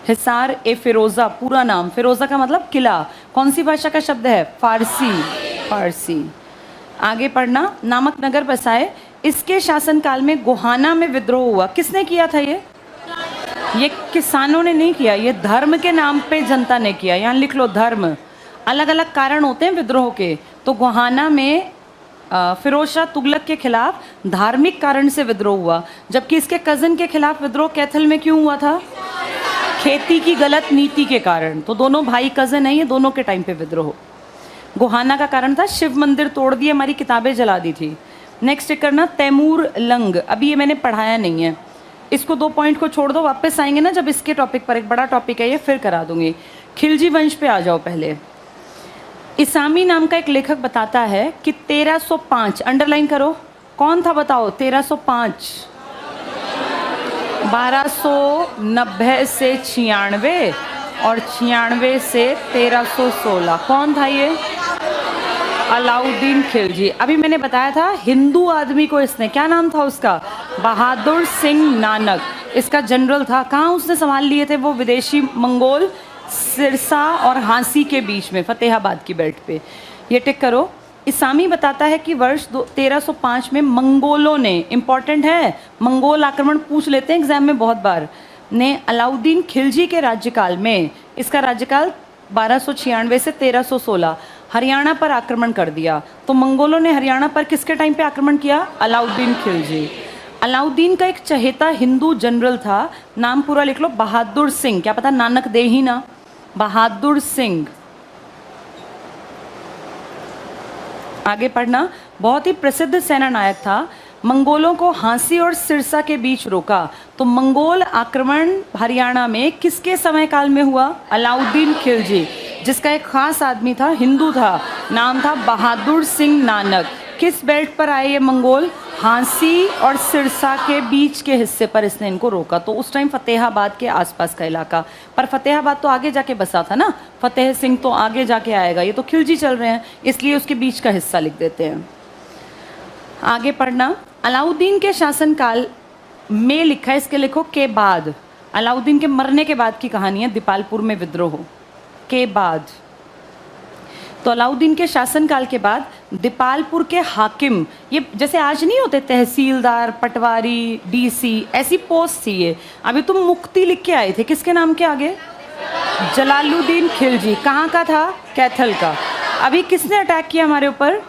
हिसार ए फिरोजा पूरा नाम, फिरोजा का मतलब किला, कौन सी भाषा का शब्द है? फारसी, फारसी। आगे पढ़ना, नामक नगर बसाए, इसके शासनकाल में गोहाना में विद्रोह हुआ, किसने किया था ये किसानों ने नहीं किया, ये धर्म के नाम पे जनता ने किया। यहाँ लिख लो धर्म, अलग अलग कारण होते हैं विद्रोह के। तो गोहाना में फिरोज शाह तुगलक के खिलाफ धार्मिक कारण से विद्रोह हुआ, जबकि इसके कज़न के खिलाफ विद्रोह कैथल में क्यों हुआ था? खेती की गलत नीति के कारण। तो दोनों भाई कज़न है, ये दोनों के टाइम पे विद्रोह। गोहाना का कारण था शिव मंदिर तोड़ दिए, हमारी किताबें जला दी थी। नेक्स्ट करना, तैमूर लंग, अभी ये मैंने पढ़ाया नहीं है, इसको 2 पॉइंट को छोड़ दो, वापस आएंगे ना जब इसके टॉपिक पर, एक बड़ा टॉपिक है ये, फिर करा दूंगी। खिलजी वंश पे आ जाओ पहले। इसामी नाम का एक लेखक बताता है कि 1305, अंडरलाइन करो, कौन था बताओ? 1305, 1290 से 96 और 96 से 1316, कौन था ये? अलाउद्दीन खिलजी। अभी मैंने बताया था हिंदू आदमी को इसने, क्या नाम था उसका? बहादुर सिंह नानक, इसका जनरल था। कहाँ उसने संभाल लिए थे वो विदेशी मंगोल? सिरसा और हांसी के बीच में, फतेहाबाद की बेल्ट पे। ये टिक करो। इसामी बताता है कि वर्ष 1305 में मंगोलों ने, इंपॉर्टेंट है, मंगोल आक्रमण पूछ लेते हैं एग्जाम में बहुत बार, ने अलाउद्दीन खिलजी के राज्यकाल में, इसका राज्यकाल 1296 से 1316, हरियाणा पर आक्रमण कर दिया। तो मंगोलों ने हरियाणा पर किसके टाइम पे आक्रमण किया? अलाउद्दीन खिलजी। अलाउद्दीन का एक चहेता हिंदू जनरल था, नाम पूरा लिख लो, बहादुर सिंह, क्या पता नानक दे ही ना, बहादुर सिंह। आगे पढ़ना, बहुत ही प्रसिद्ध सेना नायक था, मंगोलों को हांसी और सिरसा के बीच रोका। तो मंगोल आक्रमण हरियाणा में किसके समय काल में हुआ? अलाउद्दीन खिलजी, जिसका एक खास आदमी था, हिंदू था, नाम था बहादुर सिंह नानक। किस बेल्ट पर आए ये मंगोल? हांसी और सिरसा के बीच के हिस्से पर इसने इनको रोका। तो उस टाइम फतेहाबाद के आसपास का इलाका, पर फतेहाबाद तो आगे जाके बसा था ना, फतेह सिंह तो आगे जाके आएगा, ये तो खिलजी चल रहे हैं, इसलिए उसके बीच का हिस्सा लिख देते हैं। आगे पढ़ना, अलाउद्दीन के शासनकाल में लिखा है, इसके लिखो के बाद, अलाउद्दीन के मरने के बाद की कहानी है, दीपालपुर में विद्रोह के बाद। तो अलाउद्दीन के शासनकाल के बाद दीपालपुर के हाकिम, ये जैसे आज नहीं होते तहसीलदार, पटवारी, डीसी, ऐसी पोस्ट थी ये। अभी तुम मुक्ति लिख के आए थे, किसके नाम के आगे? जलालुद्दीन खिलजी। कहाँ का था? कैथल का। अभी किसने अटैक किया हमारे ऊपर?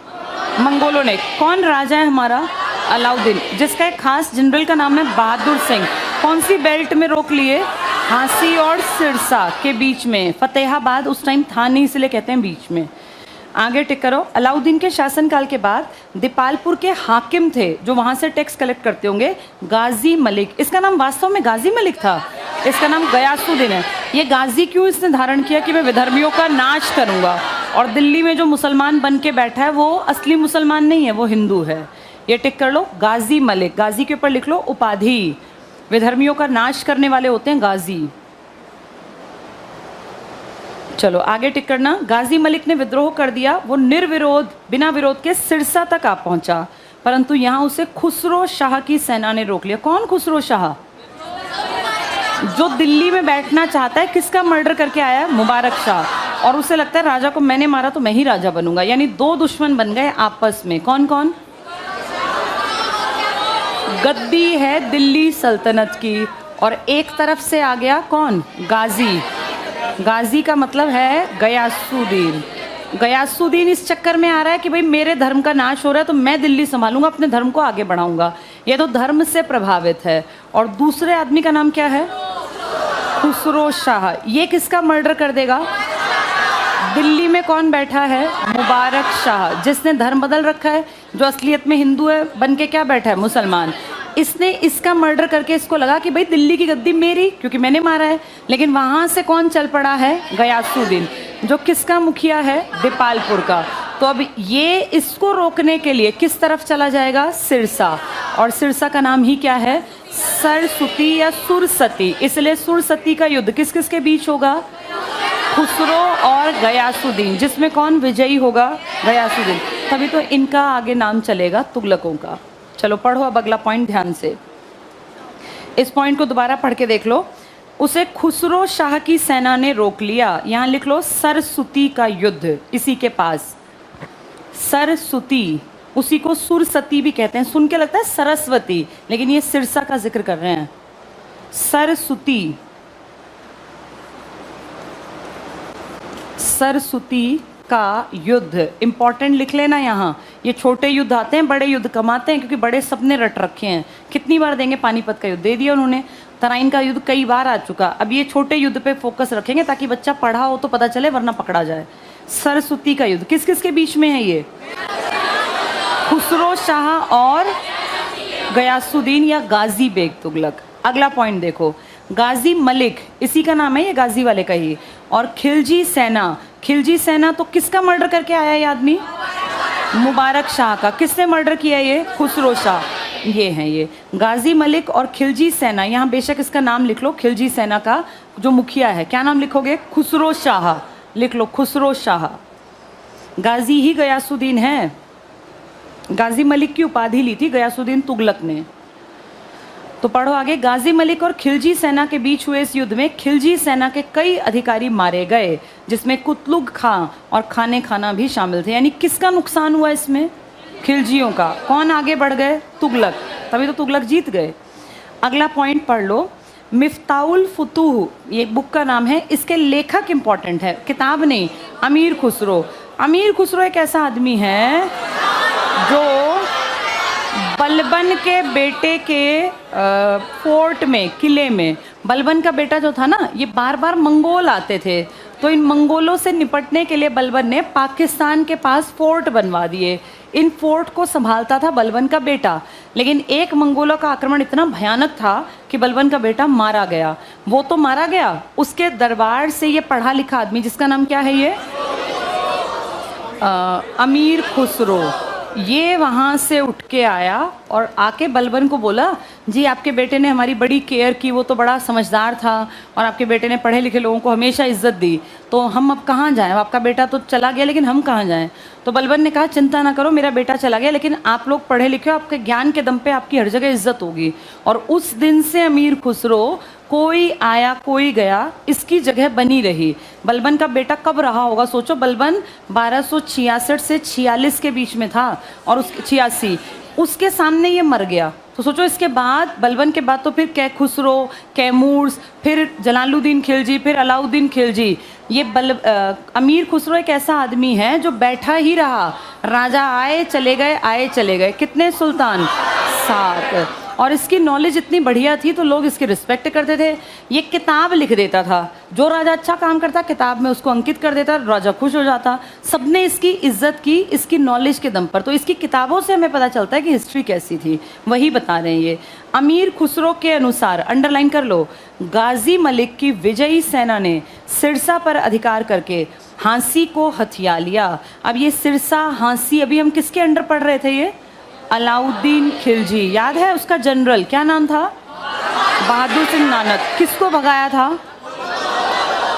मंगोलों ने। कौन राजा है हमारा? अलाउद्दीन, जिसका एक खास जनरल का नाम है बहादुर सिंह। कौन सी बेल्ट में रोक लिए? हांसी और सिरसा के बीच में। फतेहाबाद उस टाइम था नहीं, इसलिए कहते हैं बीच में। आगे टिक करो। अलाउद्दीन के शासनकाल के बाद दीपालपुर के हाकिम थे, जो वहाँ से टैक्स कलेक्ट करते होंगे, गाजी मलिक। इसका नाम वास्तव में गाजी मलिक था, इसका नाम गयासुद्दीन है। ये गाजी क्यों इसने धारण किया? कि मैं विधर्मियों का नाश करूँगा, और दिल्ली में जो मुसलमान बन के बैठा है वो असली मुसलमान नहीं है, वो हिंदू है। ये टिक कर लो, गाजी मलिक। गाजी के ऊपर लिख लो उपाधि, विधर्मियों का नाश करने वाले होते हैं गाजी। चलो आगे टिक करना। गाजी मलिक ने विद्रोह कर दिया, वो निर्विरोध, बिना विरोध के सिरसा तक आ पहुंचा, परंतु यहाँ उसे खुसरो शाह की सेना ने रोक लिया। कौन खुसरो शाह? जो दिल्ली में बैठना चाहता है, किसका मर्डर करके आया है? मुबारक शाह। और उसे लगता है राजा को मैंने मारा तो मैं ही राजा बनूंगा, यानी दो दुश्मन बन गए आपस में। कौन कौन? गद्दी है दिल्ली सल्तनत की, और एक तरफ से आ गया कौन? गाजी। गाजी का मतलब है गयासुद्दीन। गयासुद्दीन इस चक्कर में आ रहा है कि भाई मेरे धर्म का नाश हो रहा है तो मैं दिल्ली संभालूंगा, अपने धर्म को आगे बढ़ाऊंगा। ये तो धर्म से प्रभावित है। और दूसरे आदमी का नाम क्या है? खुसरो शाह। ये किसका मर्डर कर देगा? दिल्ली में कौन बैठा है? मुबारक शाह, जिसने धर्म बदल रखा है, जो असलियत में हिंदू है बन के क्या बैठा है? मुसलमान। इसने इसका मर्डर करके इसको लगा कि भाई दिल्ली की गद्दी मेरी, क्योंकि मैंने मारा है। लेकिन वहाँ से कौन चल पड़ा है? गयासुद्दीन, जो किसका मुखिया है? दीपालपुर का। तो अब ये इसको रोकने के लिए किस तरफ चला जाएगा? सिरसा। और सिरसा का नाम ही क्या है? सरस्वती या सुरसती। इसलिए सुरसती का युद्ध किस किस के बीच होगा? खुसरो और गयासुद्दीन, जिसमें कौन विजयी होगा? गयासुद्दीन। तभी तो इनका आगे नाम चलेगा तुगलकों का। चलो पढ़ो अब अगला पॉइंट ध्यान से। इस पॉइंट को दोबारा पढ़ के देख लो। उसे खुसरो शाह की सेना ने रोक लिया। यहाँ लिख लो सरस्वती का युद्ध, इसी के पास सरस्वती, उसी को सुरसती भी कहते हैं, सुन के लगता है सरस्वती, लेकिन ये सिरसा का जिक्र कर रहे हैं। सरस्वती, सरस्वती का युद्ध इंपॉर्टेंट लिख लेना यहाँ। ये छोटे युद्ध आते हैं, बड़े युद्ध कमाते हैं, क्योंकि बड़े सपने रट रखे हैं। कितनी बार देंगे, पानीपत का युद्ध दे दिया उन्होंने, तराइन का युद्ध कई बार आ चुका। अब ये छोटे युद्ध पे फोकस रखेंगे ताकि बच्चा पढ़ा हो तो पता चले, वरना पकड़ा जाए। सरस्वती का युद्ध किस किस के बीच में है ये? खुसरो शाह और गयासुद्दीन या गाजी बेग तुगलक। अगला पॉइंट देखो, गाजी मलिक, इसी का नाम है ये, गाजी वाले का ही। और खिलजी सेना, खिलजी सेना तो किसका मर्डर करके आया ये आदमी? मुबारक शाह का। किसने मर्डर किया ये? खुसरो शाह। ये हैं ये गाजी मलिक और खिलजी सेना। यहाँ बेशक इसका नाम लिख लो, खिलजी सेना का जो मुखिया है, क्या नाम लिखोगे? खुसरो शाह लिख लो, खुसरो शाह। गाजी ही गयासुद्दीन है, गाजी मलिक की उपाधि ली थी गयासुद्दीन तुगलक ने। तो पढ़ो आगे, गाजी मलिक और खिलजी सेना के बीच हुए इस युद्ध में खिलजी सेना के कई अधिकारी मारे गए, जिसमें कुतलुग खां और खाने खाना भी शामिल थे। यानी किसका नुकसान हुआ इसमें? खिलजियों का। कौन आगे बढ़ गए? तुगलक। तभी तो तुगलक जीत गए। अगला पॉइंट पढ़ लो, मिफ्ताउल फुतूह, ये बुक का नाम है, इसके लेखक इंपॉर्टेंट है, किताब नहीं। अमीर खुसरो। अमीर खुसरो एक ऐसा आदमी है जो बलबन के बेटे के फोर्ट में, किले में, बलबन का बेटा जो था ना, ये बार बार मंगोल आते थे, तो इन मंगोलों से निपटने के लिए बलबन ने पाकिस्तान के पास फोर्ट बनवा दिए। इन फोर्ट को संभालता था बलबन का बेटा, लेकिन एक मंगोलों का आक्रमण इतना भयानक था कि बलबन का बेटा मारा गया। वो तो मारा गया, उसके दरबार से ये पढ़ा लिखा आदमी, जिसका नाम क्या है ये? अमीर खुसरो, ये वहाँ से उठ के आया और आके बलबन को बोला, जी आपके बेटे ने हमारी बड़ी केयर की, वो तो बड़ा समझदार था और आपके बेटे ने पढ़े लिखे लोगों को हमेशा इज्जत दी, तो हम अब कहाँ जाएं? आपका बेटा तो चला गया, लेकिन हम कहाँ जाएं? तो बलबन ने कहा, चिंता ना करो, मेरा बेटा चला गया, लेकिन आप लोग पढ़े लिखे हो, आपके ज्ञान के दम पे आपकी हर जगह इज्जत होगी। और उस दिन से अमीर खुसरो, कोई आया कोई गया, इसकी जगह बनी रही। बलबन का बेटा कब रहा होगा सोचो, बलबन 1266 से 46 के बीच में था, और उसके 86, उसके सामने ये मर गया। तो सोचो इसके बाद, बलबन के बाद तो फिर कै खुसरो, कैमूर्स, फिर जलालुद्दीन खिलजी, फिर अलाउद्दीन खिलजी। ये अमीर खुसरो एक ऐसा आदमी है जो बैठा ही रहा, राजा आए चले गए, आए चले गए। कितने सुल्तान? 7। और इसकी नॉलेज इतनी बढ़िया थी तो लोग इसकी रिस्पेक्ट करते थे। ये किताब लिख देता था, जो राजा अच्छा काम करता किताब में उसको अंकित कर देता, राजा खुश हो जाता। सबने इसकी इज्जत की इसकी नॉलेज के दम पर। तो इसकी किताबों से हमें पता चलता है कि हिस्ट्री कैसी थी, वही बता रहे हैं ये। अमीर खुसरो के अनुसार, अंडरलाइन कर लो, गाजी मलिक की विजयी सेना ने सिरसा पर अधिकार करके हांसी को हथिया लिया। अब ये सिरसा, हांसी, अभी हम किसके अंडर पढ़ रहे थे? ये अलाउद्दीन खिलजी। याद है उसका जनरल क्या नाम था? बहादुर सिंह नानक। किसको भगाया था?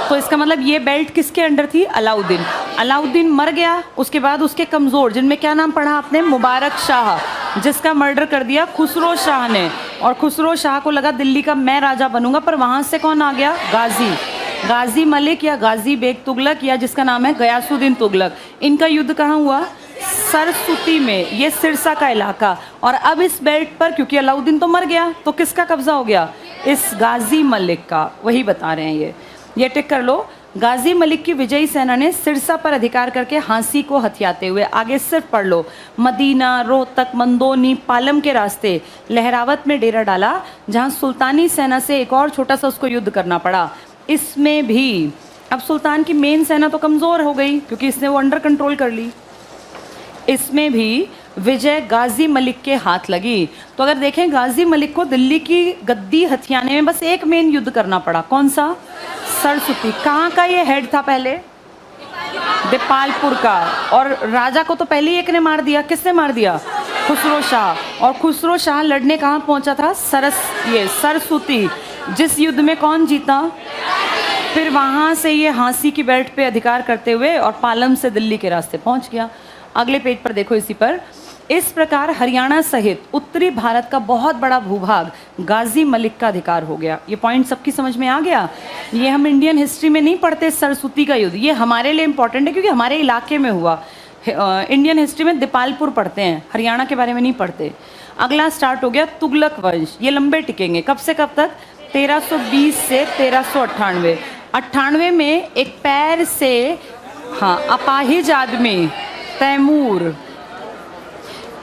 तो इसका मतलब ये बेल्ट किसके अंडर थी? अलाउद्दीन। अलाउद्दीन मर गया, उसके बाद उसके कमज़ोर, जिनमें क्या नाम पढ़ा आपने? मुबारक शाह, जिसका मर्डर कर दिया खुसरो शाह ने। और खुसरो शाह को लगा दिल्ली का मैं राजा बनूंगा, पर वहाँ से कौन आ गया? गाजी, गाजी मलिक या गाजी बेग तुगलक, या जिसका नाम है गयासुद्दीन तुगलक। इनका युद्ध कहाँ हुआ? सरस्वती में, ये सिरसा का इलाका। और अब इस बेल्ट पर, क्योंकि अलाउद्दीन तो मर गया, तो किसका कब्जा हो गया? इस गाजी मलिक का। वही बता रहे हैं ये टिक कर लो। गाजी मलिक की विजयी सेना ने सिरसा पर अधिकार करके हांसी को हथियाते हुए, आगे सिर्फ पढ़ लो, मदीना, रोहतक, मंदोनी, पालम के रास्ते लहरावत में डेरा डाला, जहां सुल्तानी सेना से एक और छोटा सा उसको युद्ध करना पड़ा। इसमें भी अब सुल्तान की मेन सेना तो कमज़ोर हो गई, क्योंकि इसने वो अंडर कंट्रोल कर ली। इसमें भी विजय गाजी मलिक के हाथ लगी। तो अगर देखें, गाजी मलिक को दिल्ली की गद्दी हथियाने में बस एक मेन युद्ध करना पड़ा। कौन सा? सरस्वती। कहाँ का ये हेड था पहले? दीपालपुर का। और राजा को तो पहले ही एक ने मार दिया। किसने मार दिया? खुसरो शाह। और खुसरो शाह लड़ने कहाँ पहुँचा था? सरस्वती। जिस युद्ध में कौन जीता? फिर वहाँ से ये हांसी की बेल्ट पे अधिकार करते हुए और पालम से दिल्ली के रास्ते पहुँच गया। अगले पेज पर देखो, इसी पर इस प्रकार हरियाणा सहित उत्तरी भारत का बहुत बड़ा भूभाग गाजी मलिक का अधिकार हो गया। ये पॉइंट सबकी समझ में आ गया। ये हम इंडियन हिस्ट्री में नहीं पढ़ते सरस्वती का युद्ध, ये हमारे लिए इंपॉर्टेंट है क्योंकि हमारे इलाके में हुआ। इंडियन हिस्ट्री में दीपालपुर पढ़ते हैं, हरियाणा के बारे में नहीं पढ़ते। अगला स्टार्ट हो गया तुगलक वंश। ये लंबे टिकेंगे, कब से कब तक? 1320 से 1398। 98 में एक पैर से अपाहिज आदमी तैमूर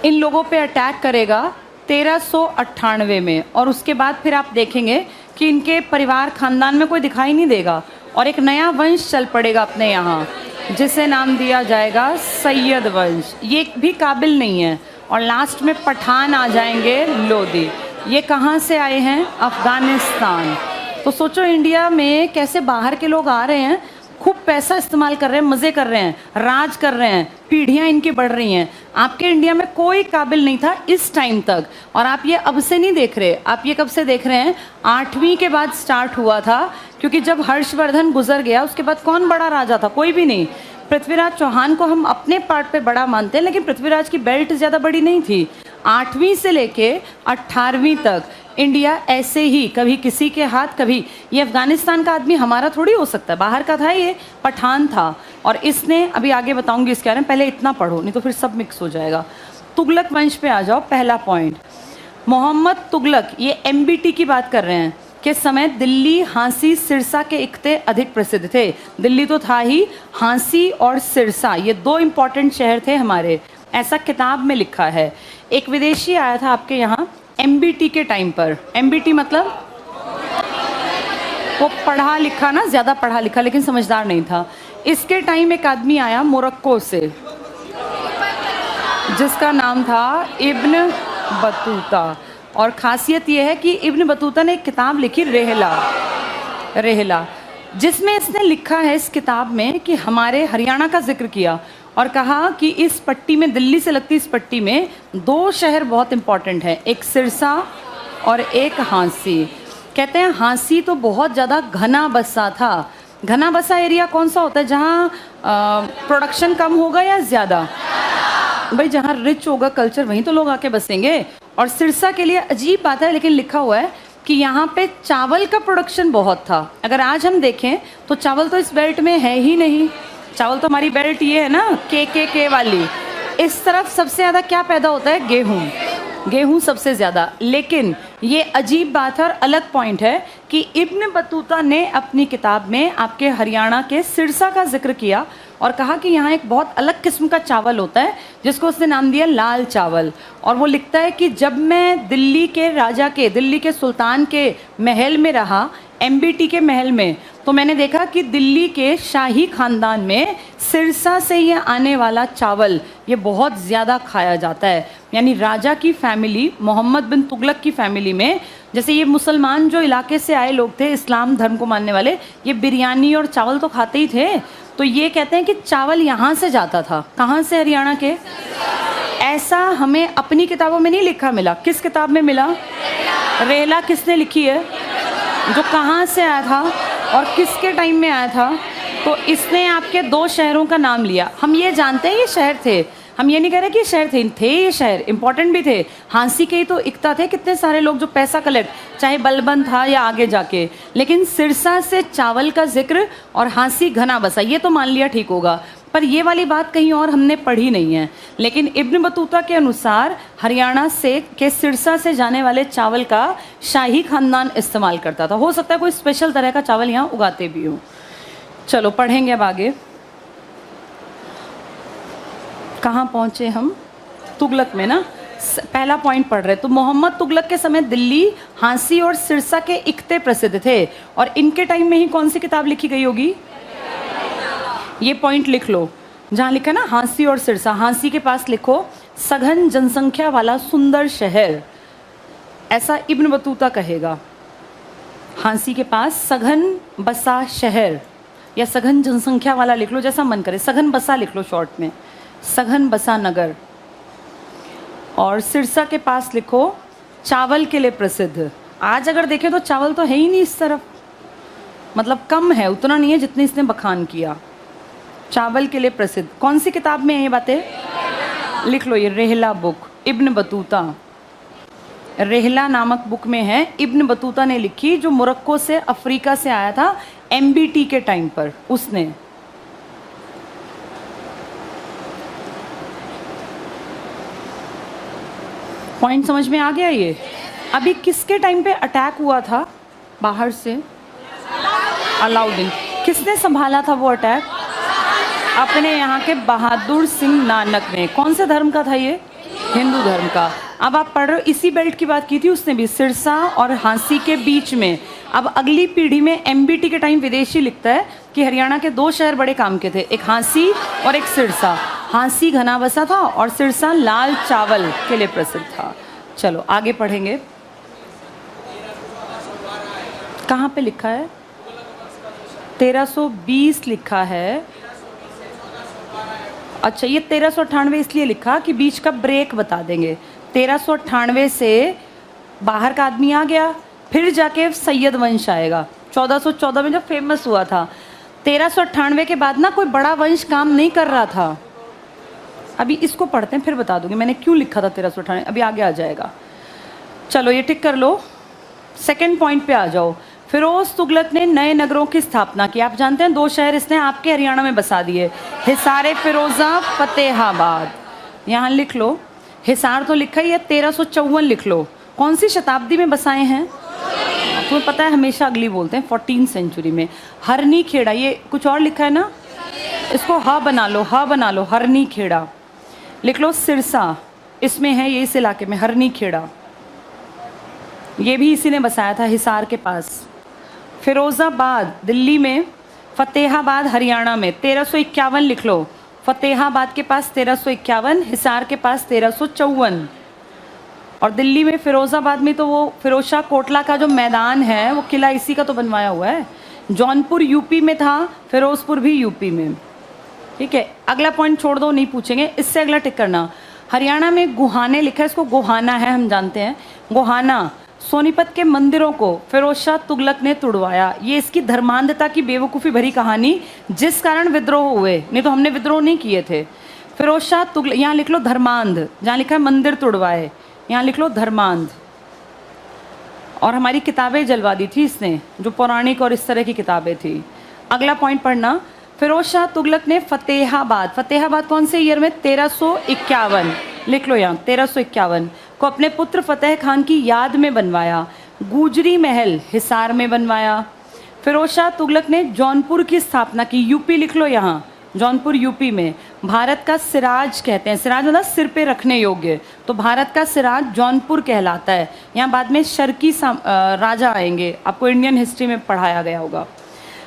इन लोगों पे अटैक करेगा 1398 में, और उसके बाद फिर आप देखेंगे कि इनके परिवार खानदान में कोई दिखाई नहीं देगा और एक नया वंश चल पड़ेगा अपने यहाँ, जिसे नाम दिया जाएगा सैयद वंश। ये भी काबिल नहीं है। और लास्ट में पठान आ जाएंगे, लोधी। ये कहाँ से आए हैं? अफगानिस्तान। तो सोचो इंडिया में कैसे बाहर के लोग आ रहे हैं, खूब पैसा इस्तेमाल कर रहे हैं, मज़े कर रहे हैं, राज कर रहे हैं, पीढ़ियाँ इनकी बढ़ रही हैं। आपके इंडिया में कोई काबिल नहीं था इस टाइम तक, और आप ये अब से नहीं देख रहे, आप ये कब से देख रहे हैं? 8वीं के बाद स्टार्ट हुआ था, क्योंकि जब हर्षवर्धन गुजर गया उसके बाद कौन बड़ा राजा था? कोई भी नहीं। पृथ्वीराज चौहान को हम अपने पार्ट पे बड़ा मानते हैं, लेकिन पृथ्वीराज की बेल्ट ज़्यादा बड़ी नहीं थी। 8वीं से लेके 18वीं तक इंडिया ऐसे ही, कभी किसी के हाथ, कभी ये अफगानिस्तान का आदमी हमारा थोड़ी हो सकता है, बाहर का था, ये पठान था। और इसने, अभी आगे बताऊंगी इसके बारे में, पहले इतना पढ़ो नहीं तो फिर सब मिक्स हो जाएगा। तुगलक वंश पे आ जाओ। पहला पॉइंट, मोहम्मद तुगलक, ये MBT की बात कर रहे हैं, के समय दिल्ली, हांसी, सिरसा के इक्ते अधिक प्रसिद्ध थे। दिल्ली तो था ही, हांसी और सिरसा ये 2 इंपॉर्टेंट शहर थे हमारे, ऐसा किताब में लिखा है। एक विदेशी आया था आपके यहाँ MBT के टाइम पर। MBT मतलब वो पढ़ा लिखा ना, ज़्यादा पढ़ा लिखा लेकिन समझदार नहीं था। इसके टाइम एक आदमी आया मोरक्को से, जिसका नाम था इब्न बतूता। और ख़ासियत ये है कि इब्न बतूता ने एक किताब लिखी, रेहला, जिसमें इसने लिखा है इस किताब में कि हमारे हरियाणा का जिक्र किया और कहा कि इस पट्टी में, दिल्ली से लगती इस पट्टी में 2 शहर बहुत इंपॉर्टेंट हैं, एक सिरसा और एक हांसी। कहते हैं हांसी तो बहुत ज़्यादा घना बसा था। घना बसा एरिया कौन सा होता है? जहाँ प्रोडक्शन कम होगा या ज़्यादा? भाई जहाँ रिच होगा कल्चर, वहीं तो लोग आके बसेंगे। और सिरसा के लिए अजीब बात है, लेकिन लिखा हुआ है कि यहाँ पे चावल का प्रोडक्शन बहुत था। अगर आज हम देखें तो चावल तो इस बेल्ट में है ही नहीं। चावल तो हमारी बेल्ट ये है ना, के वाली। इस तरफ सबसे ज़्यादा क्या पैदा होता है? गेहूँ सबसे ज़्यादा। लेकिन ये अजीब बात है और अलग पॉइंट है कि इब्न बतूता ने अपनी किताब में आपके हरियाणा के सिरसा का जिक्र किया और कहा कि यहाँ एक बहुत अलग किस्म का चावल होता है, जिसको उसने नाम दिया लाल चावल। और वो लिखता है कि जब मैं दिल्ली के राजा के, दिल्ली के सुल्तान के महल में रहा, MBT के महल में, तो मैंने देखा कि दिल्ली के शाही खानदान में सिरसा से ये आने वाला चावल ये बहुत ज़्यादा खाया जाता है। यानी राजा की फैमिली, मोहम्मद बिन तुगलक की फैमिली में, जैसे ये मुसलमान जो इलाके से आए लोग थे, इस्लाम धर्म को मानने वाले, ये बिरयानी और चावल तो खाते ही थे। तो ये कहते हैं कि चावल यहाँ से जाता था। कहाँ से? हरियाणा के। ऐसा हमें अपनी किताबों में नहीं लिखा मिला। किस किताब में मिला? रेहला किसने लिखी है? जो कहाँ से आया था और किसके टाइम में आया था? तो इसने आपके 2 शहरों का नाम लिया। हम ये जानते हैं ये शहर थे, हम ये नहीं कह रहे कि ये शहर थे ये शहर इंपॉर्टेंट भी थे। हांसी के ही तो इकता थे कितने सारे लोग जो पैसा कलेक्ट, चाहे बलबन था या आगे जाके। लेकिन सिरसा से चावल का जिक्र और हांसी घना बसा, ये तो मान लिया ठीक होगा, पर ये वाली बात कहीं और हमने पढ़ी नहीं है। लेकिन इब्न बतूता के अनुसार हरियाणा से के सिरसा से जाने वाले चावल का शाही खानदान इस्तेमाल करता था। हो सकता है कोई स्पेशल तरह का चावल यहाँ उगाते भी हों। चलो पढ़ेंगे अब आगे। कहाँ पहुँचे हम? तुगलक में ना, पहला पॉइंट पढ़ रहे। तो मोहम्मद तुगलक के समय दिल्ली, हांसी और सिरसा के इक्ते प्रसिद्ध थे। और इनके टाइम में ही कौन सी किताब लिखी गई होगी? ये पॉइंट लिख लो, जहाँ लिखा ना हांसी और सिरसा। हांसी के पास लिखो सघन जनसंख्या वाला सुंदर शहर, ऐसा इब्न बतूता कहेगा। हांसी के पास सघन बसा शहर या सघन जनसंख्या वाला लिख लो, जैसा मन करे। सघन बसा लिख लो शॉर्ट में, सघन बसा नगर। और सिरसा के पास लिखो चावल के लिए प्रसिद्ध। आज अगर देखें तो चावल तो है ही नहीं इस तरफ, मतलब कम है, उतना नहीं है जितने इसने बखान किया। चावल के लिए प्रसिद्ध। कौन सी किताब में है ये बातें? लिख लो ये Rihla book, Ibn Battuta, Rihla नामक बुक में है, इब्न बतूता ने लिखी, जो मोरक्को से अफ्रीका से आया था एमबीटी के टाइम पर, उसने। पॉइंट समझ में आ गया ये? अभी किसके टाइम पे अटैक हुआ था बाहर से? अलाउद्दीन। किसने संभाला था वो अटैक? अपने यहाँ के बहादुर सिंह नानक ने। कौन से धर्म का था ये? हिंदू धर्म का। अब आप पढ़ रहे हो, इसी बेल्ट की बात की थी उसने भी, सिरसा और हांसी के बीच में। अब अगली पीढ़ी में एमबीटी के टाइम विदेशी लिखता है कि हरियाणा के 2 शहर बड़े काम के थे, एक हांसी और एक सिरसा। हांसी घना बसा था और सिरसा लाल चावल के लिए प्रसिद्ध था। चलो आगे पढ़ेंगे। कहाँ पे लिखा है? 1320 लिखा है। अच्छा, ये 1398 इसलिए लिखा कि बीच का ब्रेक बता देंगे। 1398 से बाहर का आदमी आ गया, फिर जाके सैयद वंश आएगा 1414 में, जब फेमस हुआ था। 1398 के बाद ना कोई बड़ा वंश काम नहीं कर रहा था। अभी इसको पढ़ते हैं, फिर बता दूंगी मैंने क्यों लिखा था 1398, अभी आगे आ जाएगा। चलो ये टिक कर लो। सेकंड पॉइंट पे आ जाओ। फिरोज तुगलक ने नए नगरों की स्थापना की। आप जानते हैं 2 शहर इसने आपके हरियाणा में बसा दिए, हिसार फिरोजा, फतेहाबाद। यहाँ लिख लो, हिसार तो लिखा ही है, 1354 लिख लो। कौन सी शताब्दी में बसाए हैं? तुम्हें पता है, हमेशा अगली बोलते हैं, 14वीं सेंचुरी में। हरनी खेड़ा, ये कुछ और लिखा है ना, इसको ह बना लो, ह बना लो, हरनी खेड़ा लिख लो। सिरसा इसमें है, ये इस इलाके में, हरनी खेड़ा, ये भी इसी ने बसाया था, हिसार के पास। फिरोज़ाबाद दिल्ली में, फतेहाबाद हरियाणा में, 1351 लिख लो। फतेहाबाद के पास 1351, हिसार के पास 1354। और दिल्ली में फिरोज़ाबाद में तो वो फिरोजशाह कोटला का जो मैदान है, वो किला इसी का तो बनवाया हुआ है। जौनपुर यूपी में था, फिरोजपुर भी यूपी में। ठीक है, अगला पॉइंट छोड़ दो, नहीं पूछेंगे, इससे अगला टिक करना। हरियाणा में गुहाने लिखा है, इसको गोहाना है, हम जानते हैं। गोहाना, सोनीपत के मंदिरों को फिरोजशाह तुगलक ने तुड़वाया। ये इसकी धर्मांधता की बेवकूफ़ी भरी कहानी, जिस कारण विद्रोह हुए, नहीं तो हमने विद्रोह नहीं किए थे। फिरोजशाह तुगलक, यहाँ लिख लो धर्मांध, जहाँ लिखा है मंदिर तुड़वाए, यहाँ लिख लो धर्मांध। और हमारी किताबें जलवा दी थी इसने, जो पौराणिक और इस तरह की किताबें थी। अगला पॉइंट पढ़ना। फिरोजशाह तुगलक ने फतेहाबाद, फतेहाबाद कौन से ईयर में? 1351 लिख लो यहाँ, 1351 को अपने पुत्र फतेह खान की याद में बनवाया। गुजरी महल हिसार में बनवाया। फिरोजशाह तुगलक ने जौनपुर की स्थापना की, यूपी लिख लो यहाँ, जौनपुर यूपी में। भारत का सिराज कहते हैं, सिराज मतलब सिर पे रखने योग्य, तो भारत का सिराज जौनपुर कहलाता है। यहाँ बाद में शर्की राजा आएंगे, आपको इंडियन हिस्ट्री में पढ़ाया गया होगा।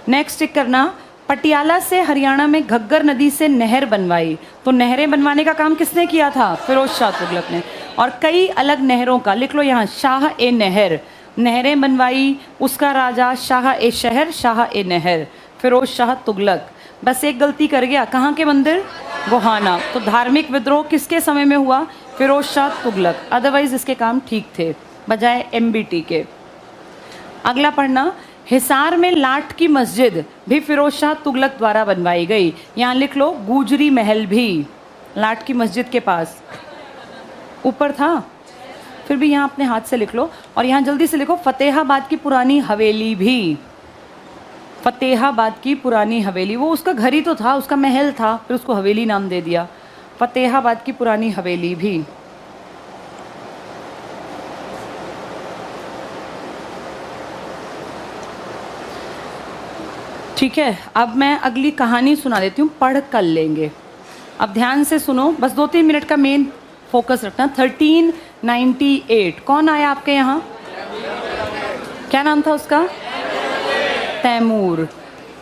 नेक्स्ट टिक करना। पटियाला से हरियाणा में घग्गर नदी से नहर बनवाई। तो नहरें बनवाने का काम किसने किया था? फिरोजशाह तुगलक ने। और कई अलग नहरों का लिख लो यहाँ, शाह ए नहर, नहरें बनवाई। उसका राजा शाह ए शहर, शाह ए नहर, फिरोज शाह तुगलक। बस एक गलती कर गया, कहाँ के मंदिर? गोहाना। तो धार्मिक विद्रोह किसके समय में हुआ? फिरोज शाह तुगलक। अदरवाइज इसके काम ठीक थे, बजाय एमबीटी के। अगला पढ़ना। हिसार में लाट की मस्जिद भी फिरोजशाह तुगलक द्वारा बनवाई गई। यहाँ लिख लो गुजरी महल भी लाट की मस्जिद के पास ऊपर था, फिर भी यहाँ अपने हाथ से लिख लो। और यहाँ जल्दी से लिखो फतेहाबाद की पुरानी हवेली भी, फतेहाबाद की पुरानी हवेली, वो उसका घर ही तो था, उसका महल था, फिर उसको हवेली नाम दे दिया। फतेहाबाद की पुरानी हवेली भी। ठीक है, अब मैं अगली कहानी सुना देती हूँ, पढ़ कर लेंगे। अब ध्यान से सुनो, बस 2-3 मिनट का मेन फोकस रखना। 1398 कौन आया आपके यहाँ? क्या नाम था उसका? तैमूर।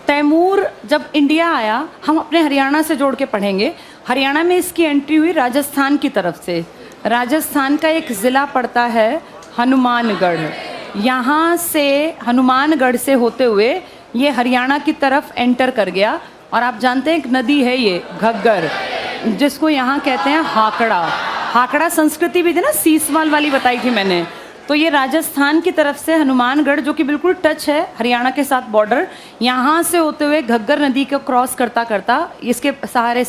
तैमूर जब इंडिया आया, हम अपने हरियाणा से जोड़ के पढ़ेंगे। हरियाणा में इसकी एंट्री हुई राजस्थान की तरफ से। राजस्थान का एक ज़िला पड़ता है हनुमानगढ़। यहाँ से हनुमानगढ़ से होते हुए ये हरियाणा की तरफ एंटर कर गया। और आप जानते हैं एक नदी है ये घग्गर, जिसको यहाँ कहते हैं हाकड़ा। हाकड़ा संस्कृति भी थी ना, सीसवाल वाली बताई थी मैंने। तो ये राजस्थान की तरफ से हनुमानगढ़, जो कि बिल्कुल टच है हरियाणा के साथ बॉर्डर, यहाँ से होते हुए घग्गर नदी को क्रॉस करता करता इसके सहारे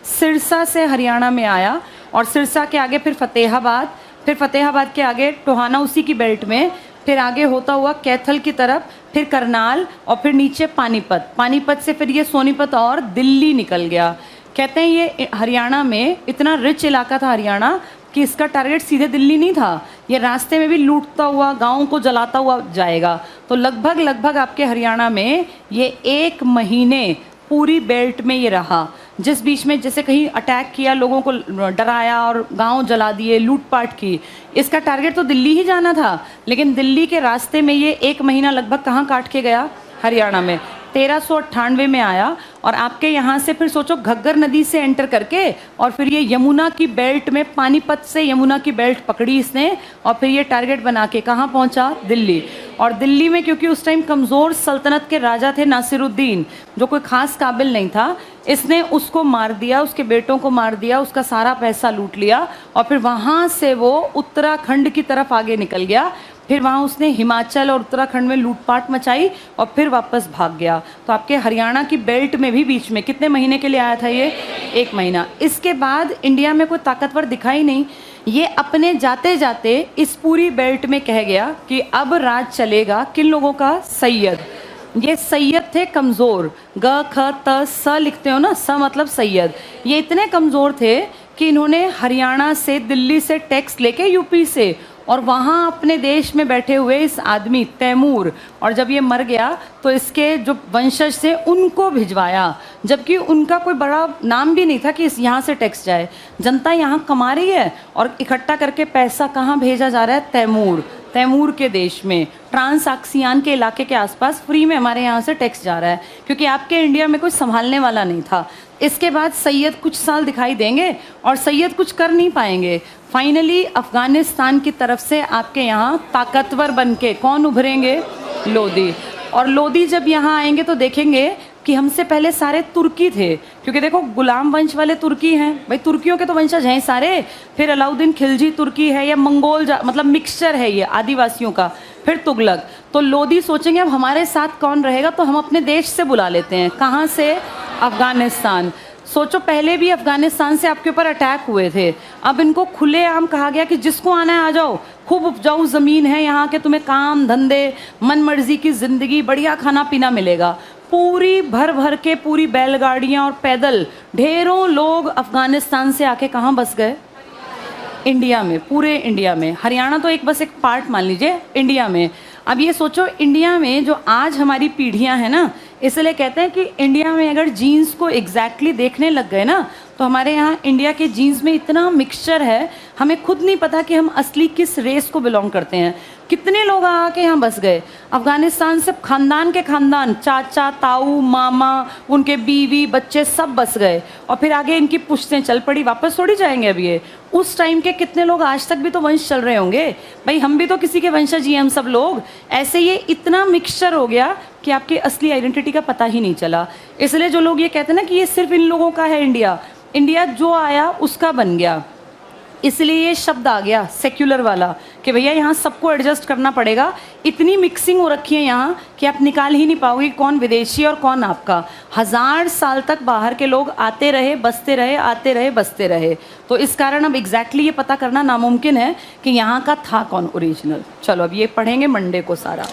सिरसा से हरियाणा में आया। और सिरसा के आगे फिर फतेहाबाद के आगे टोहाना उसी की बेल्ट में, फिर आगे होता हुआ कैथल की तरफ, फिर करनाल और फिर नीचे पानीपत से फिर ये सोनीपत और दिल्ली निकल गया। कहते हैं ये हरियाणा में इतना रिच इलाका था हरियाणा कि इसका टारगेट सीधे दिल्ली नहीं था, ये रास्ते में भी लूटता हुआ गाँव को जलाता हुआ जाएगा। तो लगभग आपके हरियाणा में ये 1 महीने पूरी बेल्ट में ये रहा, जिस बीच में जैसे कहीं अटैक किया, लोगों को डराया और गांव जला दिए, लूटपाट की। इसका टारगेट तो दिल्ली ही जाना था, लेकिन दिल्ली के रास्ते में ये 1 महीना लगभग कहाँ काट के गया? हरियाणा में। 1398 में आया और आपके यहाँ से फिर सोचो घग्गर नदी से एंटर करके और फिर ये यमुना की बेल्ट में, पानीपत से यमुना की बेल्ट पकड़ी इसने और फिर ये टारगेट बना के कहाँ पहुँचा? दिल्ली। और दिल्ली में क्योंकि उस टाइम कमज़ोर सल्तनत के राजा थे नासिरुद्दीन, जो कोई ख़ास काबिल नहीं था, इसने उसको मार दिया, उसके बेटों को मार दिया, उसका सारा पैसा लूट लिया और फिर वहाँ से वो उत्तराखंड की तरफ आगे निकल गया। फिर वहाँ उसने हिमाचल और उत्तराखंड में लूटपाट मचाई और फिर वापस भाग गया। तो आपके हरियाणा की बेल्ट में भी बीच में कितने महीने के लिए आया था ये? 1 महीना। इसके बाद इंडिया में कोई ताकतवर दिखाई नहीं, ये अपने जाते जाते इस पूरी बेल्ट में कह गया कि अब राज चलेगा किन लोगों का? सैयद। ये सैयद थे कमज़ोर, ग ख त स लिखते हो ना, स मतलब सैयद। ये इतने कमज़ोर थे कि इन्होंने हरियाणा से, दिल्ली से टैक्स लेके यूपी से, और वहाँ अपने देश में बैठे हुए इस आदमी तैमूर, और जब ये मर गया तो इसके जो वंशज थे उनको भिजवाया, जबकि उनका कोई बड़ा नाम भी नहीं था कि इस यहाँ से टैक्स जाए। जनता यहाँ कमा रही है और इकट्ठा करके पैसा कहाँ भेजा जा रहा है? तैमूर के देश में, ट्रांसआक्सियान के इलाके के आसपास फ्री में हमारे यहाँ से टैक्स जा रहा है, क्योंकि आपके इंडिया में कोई संभालने वाला नहीं था। इसके बाद सैयद कुछ साल दिखाई देंगे और सैयद कुछ कर नहीं पाएंगे। फाइनली अफ़गानिस्तान की तरफ से आपके यहाँ ताकतवर बनके कौन उभरेंगे? लोदी। और लोदी जब यहाँ आएंगे तो देखेंगे कि हमसे पहले सारे तुर्की थे, क्योंकि देखो गुलाम वंश वाले तुर्की हैं भाई, तुर्कियों के तो वंशज हैं सारे। फिर अलाउद्दीन खिलजी तुर्की है या मंगोल, मतलब मिक्सचर है ये आदिवासियों का। फिर तुगलक। तो लोदी सोचेंगे अब हमारे साथ कौन रहेगा, तो हम अपने देश से बुला लेते हैं। कहाँ से? अफ़गानिस्तान। सोचो पहले भी अफ़गानिस्तान से आपके ऊपर अटैक हुए थे, अब इनको खुलेआम कहा गया कि जिसको आना है आ जाओ, खूब उपजाऊ ज़मीन है यहाँ के, तुम्हें काम धंधे, मन मर्जी की ज़िंदगी, बढ़िया खाना पीना मिलेगा। पूरी भर के पूरी बैलगाड़ियाँ और पैदल ढेरों लोग अफ़गानिस्तान से आके कहाँ बस गए? इंडिया में, पूरे इंडिया में। हरियाणा तो बस एक पार्ट मान लीजिए इंडिया में। अब ये सोचो इंडिया में जो आज हमारी पीढ़ियां हैं ना, इसलिए कहते हैं कि इंडिया में अगर जीन्स को एग्जैक्टली देखने लग गए ना, तो हमारे यहाँ इंडिया के जीन्स में इतना मिक्सचर है, हमें खुद नहीं पता कि हम असली किस रेस को बिलोंग करते हैं। कितने लोग आके यहाँ बस गए अफ़गानिस्तान से, खानदान के खानदान, चाचा, ताऊ, मामा, उनके बीवी, बच्चे सब बस गए और फिर आगे इनकी पुश्तें चल पड़ी, वापस थोड़ी जाएंगे अब ये। उस टाइम के कितने लोग आज तक भी तो वंश चल रहे होंगे भाई, हम भी तो किसी के वंशज ही हैं हम सब लोग। ऐसे ये इतना मिक्सचर हो गया कि आपकी असली आइडेंटिटी का पता ही नहीं चला। इसलिए जो लोग ये कहते हैं ना कि ये सिर्फ इन लोगों का है इंडिया, इंडिया जो आया उसका बन गया। इसलिए ये शब्द आ गया सेक्युलर वाला कि भैया यहाँ सबको एडजस्ट करना पड़ेगा। इतनी मिक्सिंग हो रखी है यहाँ कि आप निकाल ही नहीं पाओगे कौन विदेशी और कौन आपका। 1000 साल तक बाहर के लोग आते रहे, बसते रहे, आते रहे, बसते रहे। तो इस कारण अब एग्जैक्टली ये पता करना नामुमकिन है कि यहाँ का था कौन ओरिजिनल। चलो अब ये पढ़ेंगे मंडे को सारा।